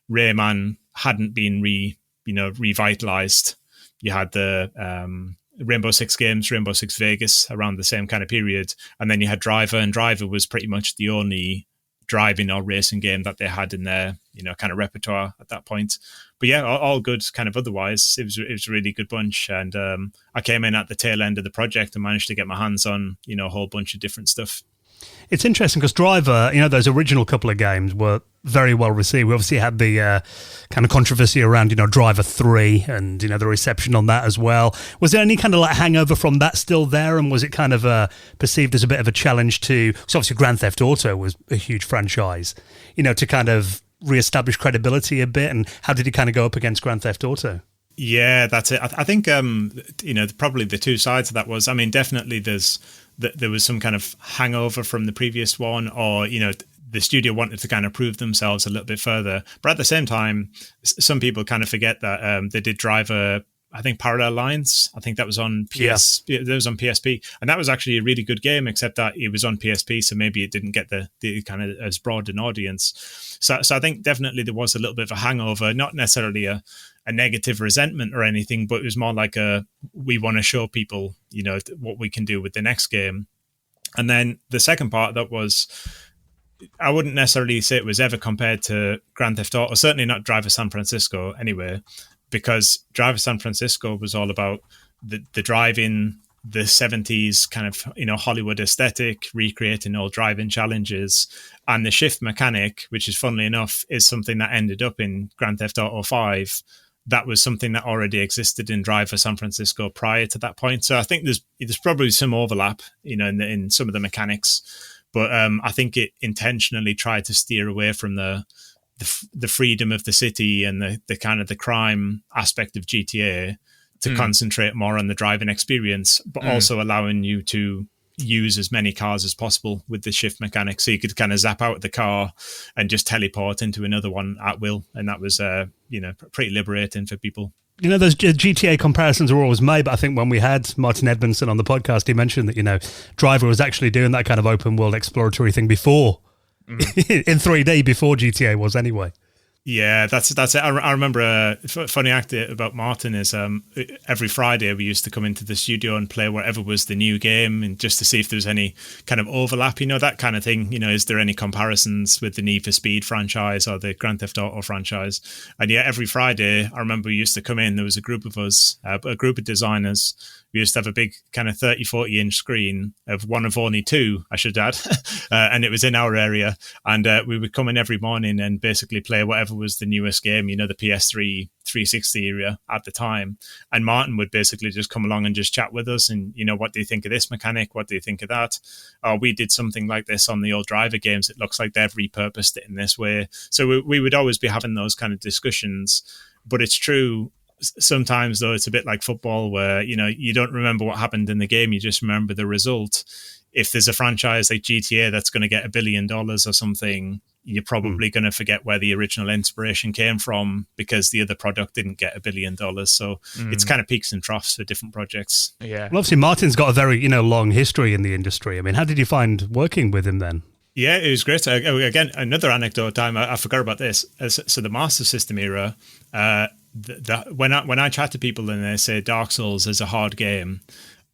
Rayman hadn't been revitalized. You had the Rainbow Six games, Rainbow Six Vegas around the same kind of period. And then you had Driver, and Driver was pretty much the only driving or racing game that they had in their, kind of repertoire at that point. But yeah, all good kind of otherwise. It was a really good bunch. And I came in at the tail end of the project and managed to get my hands on, a whole bunch of different stuff. It's interesting because Driver, those original couple of games were very well received. We obviously had the kind of controversy around, Driver 3 and, the reception on that as well. Was there any kind of hangover from that still there? And was it kind of perceived as a bit of a challenge to, because obviously Grand Theft Auto was a huge franchise, to kind of reestablish credibility a bit? And how did he kind of go up against Grand Theft Auto? Yeah, that's it. I think, probably the two sides of that was, definitely there was some kind of hangover from the previous one, or, the studio wanted to kind of prove themselves a little bit further. But at the same time, some people kind of forget that they did Driver, I think Parallel Lines. I think that was on that was on PSP. And that was actually a really good game, except that it was on PSP, so maybe it didn't get the kind of as broad an audience. So I think definitely there was a little bit of a hangover, not necessarily a negative resentment or anything, but it was more like we want to show people, what we can do with the next game. And then the second part that was, I wouldn't necessarily say it was ever compared to Grand Theft Auto, or certainly not Driver San Francisco anyway, because Driver San Francisco was all about the driving, the 70s kind of, Hollywood aesthetic, recreating old driving challenges. And the shift mechanic, which is funnily enough, is something that ended up in Grand Theft Auto 5. That was something that already existed in Driver San Francisco prior to that point. So I think there's probably some overlap, in some of the mechanics. But I think it intentionally tried to steer away from the freedom of the city and the kind of the crime aspect of GTA to concentrate more on the driving experience, but also allowing you to use as many cars as possible with the shift mechanic. So you could kind of zap out the car and just teleport into another one at will. And that was, pretty liberating for people. Those GTA comparisons are always made, but I think when we had Martin Edmondson on the podcast, he mentioned that, Driver was actually doing that kind of open world exploratory thing before, in 3D, before GTA was anyway. Yeah, that's it. I remember a funny anecdote about Martin is every Friday we used to come into the studio and play whatever was the new game, and just to see if there was any kind of overlap, that kind of thing. Is there any comparisons with the Need for Speed franchise or the Grand Theft Auto franchise? And yeah, every Friday I remember we used to come in. There was a group of us, a group of designers we used to have a big kind of 30, 40 inch screen of one of only two, I should add. And it was in our area. And we would come in every morning and basically play whatever was the newest game, the PS3 360 era at the time. And Martin would basically just come along and just chat with us and, what do you think of this mechanic? What do you think of that? Oh, we did something like this on the old Driver games. It looks like they've repurposed it in this way. So we would always be having those kind of discussions. But it's true, sometimes though, it's a bit like football where, you don't remember what happened in the game. You just remember the result. If there's a franchise like GTA that's going to get $1 billion or something, you're probably going to forget where the original inspiration came from because the other product didn't get $1 billion. So it's kind of peaks and troughs for different projects. Yeah. Well, obviously, Martin's got a very, long history in the industry. I mean, how did you find working with him then? Yeah, it was great. Again, another anecdote time, I forgot about this. So the Master System era, when I chat to people and they say Dark Souls is a hard game,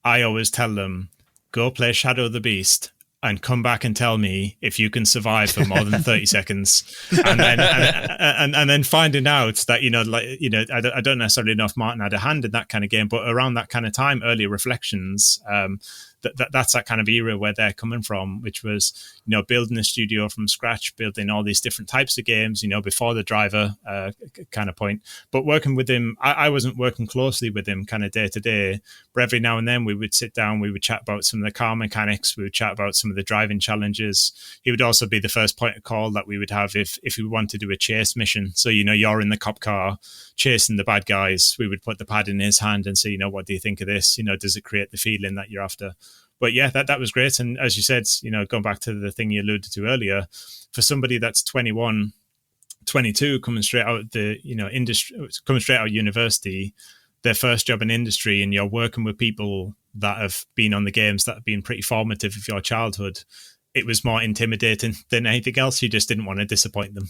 I always tell them, go play Shadow of the Beast and come back and tell me if you can survive for more than 30 seconds. And then and then finding out that, I don't necessarily know if Martin had a hand in that kind of game, but around that kind of time, early reflections, that's that kind of era where they're coming from, which was, building a studio from scratch, building all these different types of games, before the Driver kind of point. But working with him, I wasn't working closely with him kind of day to day, but every now and then we would sit down, we would chat about some of the car mechanics, we would chat about some of the driving challenges. He would also be the first point of call that we would have if we want to do a chase mission. So, you're in the cop car chasing the bad guys, we would put the pad in his hand and say, what do you think of this? Does it create the feeling that you're after? But yeah, that was great. And as you said, going back to the thing you alluded to earlier, for somebody that's 21, 22, coming straight out the, industry, coming straight out of university, their first job in industry, and you're working with people that have been on the games that have been pretty formative of your childhood, it was more intimidating than anything else. You just didn't want to disappoint them.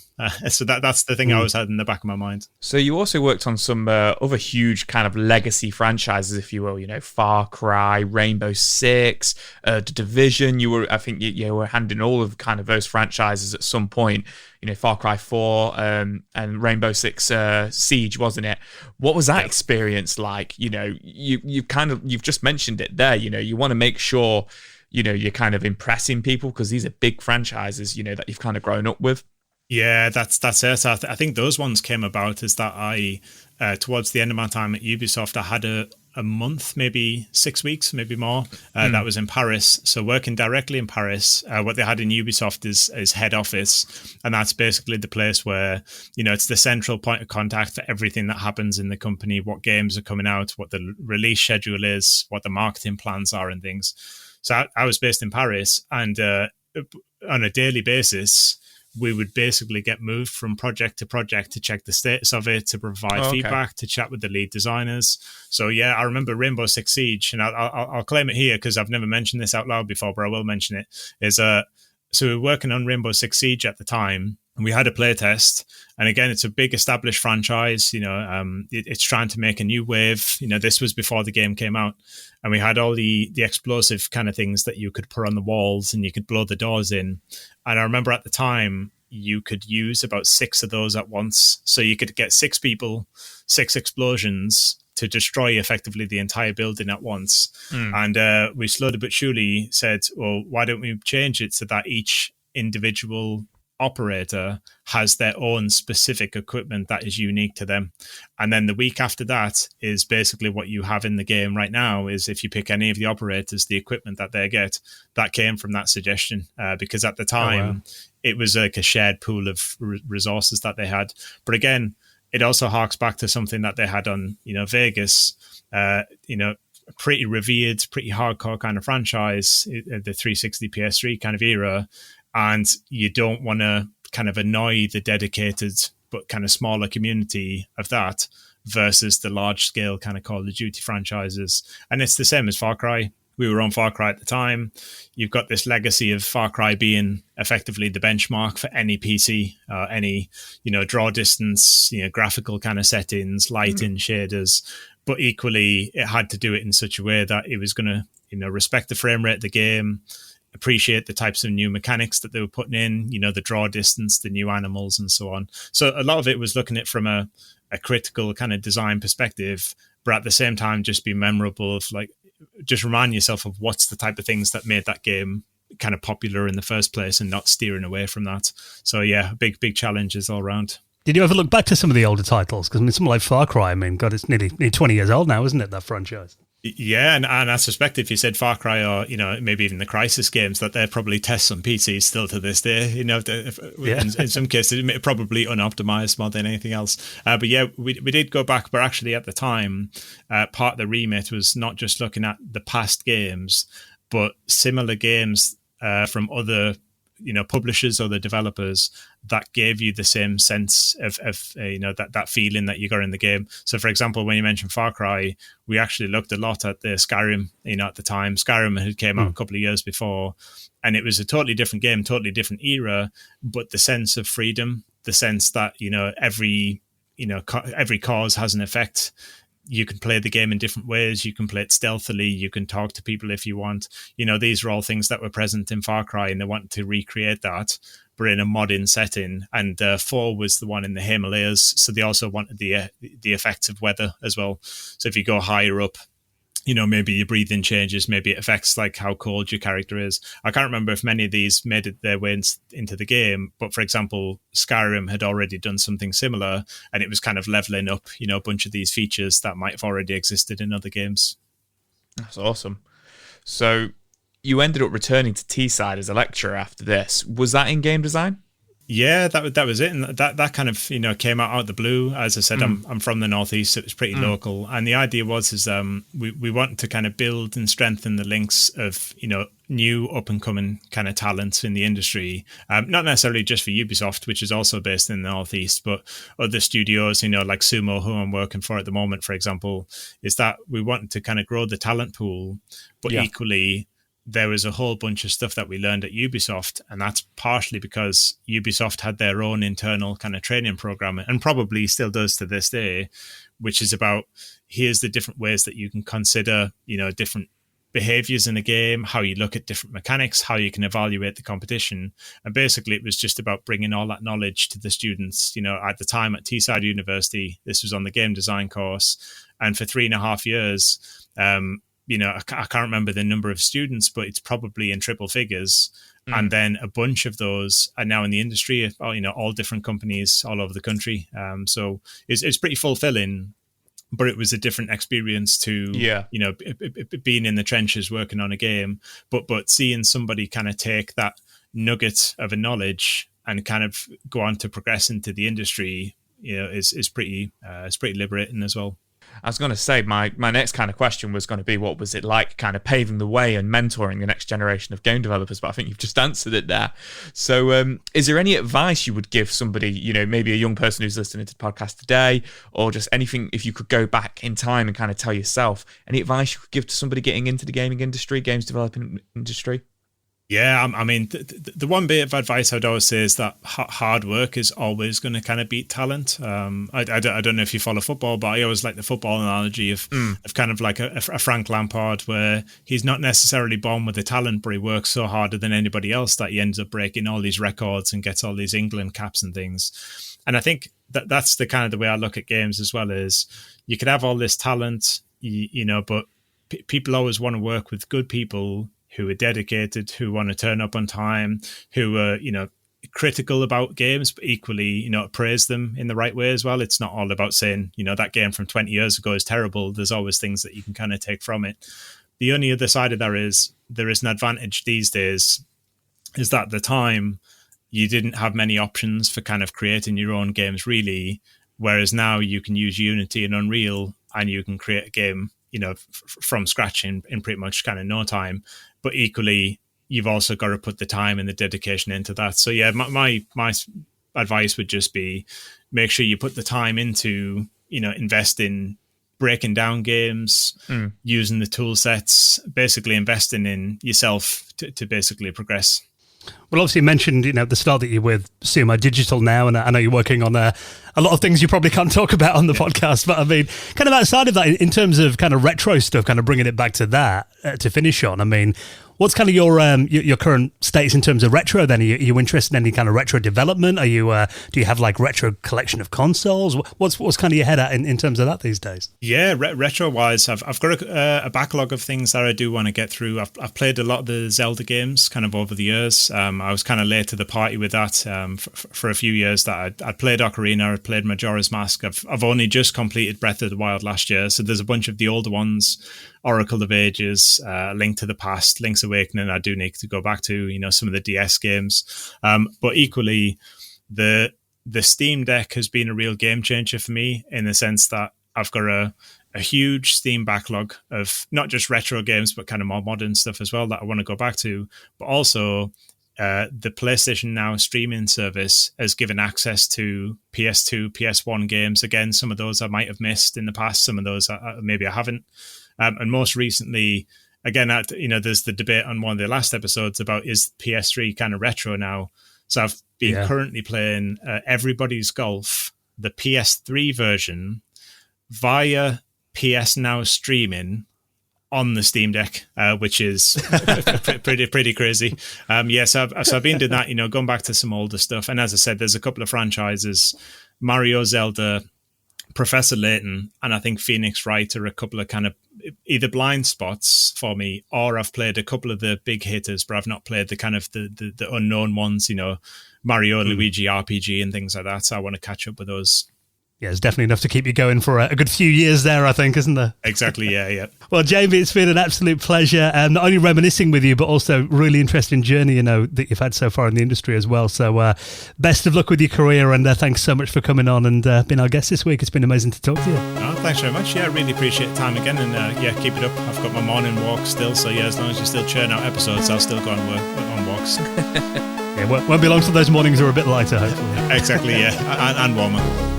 So that's the thing I always had in the back of my mind. So you also worked on some other huge kind of legacy franchises, if you will, Far Cry, Rainbow Six, The Division. I think you were handling all of kind of those franchises at some point, Far Cry 4 and Rainbow Six Siege, wasn't it? What was that experience like? You've just mentioned it there, you want to make sure you're kind of impressing people because these are big franchises, that you've kind of grown up with. Yeah, that's it. I think those ones came about is that I, towards the end of my time at Ubisoft, I had a month, maybe 6 weeks, maybe more. That was in Paris. So working directly in Paris, what they had in Ubisoft is head office. And that's basically the place where, it's the central point of contact for everything that happens in the company, what games are coming out, what the release schedule is, what the marketing plans are and things. So I was based in Paris, and on a daily basis, we would basically get moved from project to project to check the status of it, to provide feedback, to chat with the lead designers. So yeah, I remember Rainbow Six Siege, and I'll claim it here because I've never mentioned this out loud before, but I will mention it. So we were working on Rainbow Six Siege at the time, and we had a playtest. And again, it's a big established franchise. It's trying to make a new wave. This was before the game came out. And we had all the explosive kind of things that you could put on the walls and you could blow the doors in. And I remember at the time, you could use about 6 of those at once. So you could get 6 people, 6 explosions to destroy effectively the entire building at once. And we slowly but surely said, well, why don't we change it so that each individual operator has their own specific equipment that is unique to them. And then the week after that is basically what you have in the game right now, is if you pick any of the operators, the equipment that they get, that came from that suggestion, because at the time it was like a shared pool of resources that they had. But again, it also harks back to something that they had on Vegas, pretty revered, pretty hardcore kind of franchise, the 360 PS3 kind of era. And you don't want to kind of annoy the dedicated but kind of smaller community of that versus the large scale kind of Call of Duty franchises. And it's the same as Far Cry. We were on Far Cry at the time. You've got this legacy of Far Cry being effectively the benchmark for any PC, any, draw distance, graphical kind of settings, lighting, shaders. But equally, it had to do it in such a way that it was going to, respect the frame rate of the game, appreciate the types of new mechanics that they were putting in, the draw distance, the new animals and so on. So a lot of it was looking at it from a critical kind of design perspective, but at the same time, just be memorable. Of like, just remind yourself of what's the type of things that made that game kind of popular in the first place, and not steering away from that. So yeah, big challenges all around. Did you ever look back to some of the older titles? Because I mean, something like Far Cry, I mean, God, it's nearly 20 years old now, isn't it, that franchise? Yeah, and I suspect if you said Far Cry or, maybe even the Crysis games, that they're probably tests on PCs still to this day. In some cases, probably unoptimized more than anything else. But yeah, we did go back, but actually at the time, part of the remit was not just looking at the past games, but similar games from other publishers or the developers that gave you the same sense of that feeling that you got in the game. So for example, when you mentioned Far Cry, we actually looked a lot at the Skyrim, at the time. Skyrim had came out a couple of years before, and it was a totally different game, totally different era, but the sense of freedom, the sense that, every cause has an effect. You can play the game in different ways. You can play it stealthily. You can talk to people if you want. These are all things that were present in Far Cry, and they wanted to recreate that, but in a modern setting. And 4 was the one in the Himalayas, so they also wanted the effects of weather as well. So if you go higher up, maybe your breathing changes, maybe it affects like how cold your character is. I can't remember if many of these made it their way into the game, but for example, Skyrim had already done something similar, and it was kind of leveling up, a bunch of these features that might have already existed in other games. That's awesome. So you ended up returning to Teesside as a lecturer after this. Was that in game design? Yeah, that was it, and that kind of came out of the blue. As I said, I'm from the northeast, so it was pretty local, and the idea was we want to kind of build and strengthen the links of new up and coming kind of talents in the industry, not necessarily just for Ubisoft, which is also based in the northeast, but other studios, like Sumo, who I'm working for at the moment, for example, is that we want to kind of grow the talent pool, but equally, there was a whole bunch of stuff that we learned at Ubisoft, and that's partially because Ubisoft had their own internal kind of training program, and probably still does to this day, which is about, here's the different ways that you can consider, different behaviors in a game, how you look at different mechanics, how you can evaluate the competition. And basically, it was just about bringing all that knowledge to the students. At the time at Teesside University, this was on the game design course, and for 3.5 years, I can't remember the number of students, but it's probably in triple figures. And then a bunch of those are now in the industry, all different companies all over the country. So it's pretty fulfilling, but it was a different experience to, being in the trenches working on a game, but seeing somebody kind of take that nugget of a knowledge and kind of go on to progress into the industry, is pretty liberating as well. I was going to say, my next kind of question was going to be, what was it like kind of paving the way and mentoring the next generation of game developers? But I think you've just answered it there. So is there any advice you would give somebody, maybe a young person who's listening to the podcast today, or just anything, if you could go back in time and kind of tell yourself, any advice you could give to somebody getting into the gaming industry, games developing industry? Yeah, I mean, the one bit of advice I'd always say is that hard work is always going to kind of beat talent. I don't know if you follow football, but I always like the football analogy of kind of like a Frank Lampard, where he's not necessarily born with the talent, but he works so harder than anybody else that he ends up breaking all these records and gets all these England caps and things. And I think that's the kind of the way I look at games as well, is you could have all this talent, but people always want to work with good people who are dedicated, who want to turn up on time, who are, critical about games, but equally, praise them in the right way as well. It's not all about saying, that game from 20 years ago is terrible. There's always things that you can kind of take from it. The only other side of that is there is an advantage these days, is that at the time you didn't have many options for kind of creating your own games really, whereas now you can use Unity and Unreal and you can create a game, from scratch in pretty much kind of no time. But equally, you've also got to put the time and the dedication into that. So yeah, my advice would just be, make sure you put the time into, invest in breaking down games, using the tool sets, basically investing in yourself to basically progress. Well, obviously you mentioned, at the start that you're with Sumo Digital now, and I know you're working on a lot of things you probably can't talk about on the podcast, but I mean, kind of outside of that, in terms of kind of retro stuff, kind of bringing it back to that, to finish on, I mean, What's kind of your current status in terms of retro? Then are you interested in any kind of retro development? Are you do you have like retro collection of consoles? What's kind of your head at in terms of that these days? Yeah, retro wise, I've got a backlog of things that I do want to get through. I've played a lot of the Zelda games kind of over the years. I was kind of late to the party with that for a few years. That I'd played Ocarina, I'd played Majora's Mask. I've only just completed Breath of the Wild last year, so there's a bunch of the older ones. Oracle of Ages, Link to the Past, Link's Awakening. I do need to go back to, some of the DS games. But equally, the Steam Deck has been a real game changer for me in the sense that I've got a huge Steam backlog of not just retro games, but kind of more modern stuff as well that I want to go back to. But also, the PlayStation Now streaming service has given access to PS2, PS1 games. Again, some of those I might have missed in the past. Some of those maybe I haven't. And most recently, again, there's the debate on one of the last episodes about is PS3 kind of retro now. So I've been currently playing Everybody's Golf, the PS3 version, via PS Now streaming on the Steam Deck, which is pretty crazy. So I've been doing that, going back to some older stuff. And as I said, there's a couple of franchises, Mario, Zelda, Professor Layton, and I think Phoenix Wright are a couple of kind of either blind spots for me, or I've played a couple of the big hitters, but I've not played the kind of the unknown ones, Mario, Luigi RPG and things like that. So I want to catch up with those. Yeah, it's definitely enough to keep you going for a good few years there, I think, isn't there? Exactly, yeah. Well, Jamie, it's been an absolute pleasure, not only reminiscing with you, but also really interesting journey, that you've had so far in the industry as well. So best of luck with your career, and thanks so much for coming on and being our guest this week. It's been amazing to talk to you. Oh, thanks very much. Yeah, I really appreciate the time again, and keep it up. I've got my morning walk still, so as long as you still churn out episodes, I'll still go on walks. Yeah, won't be long till those mornings are a bit lighter, hopefully. Exactly, yeah, and warmer.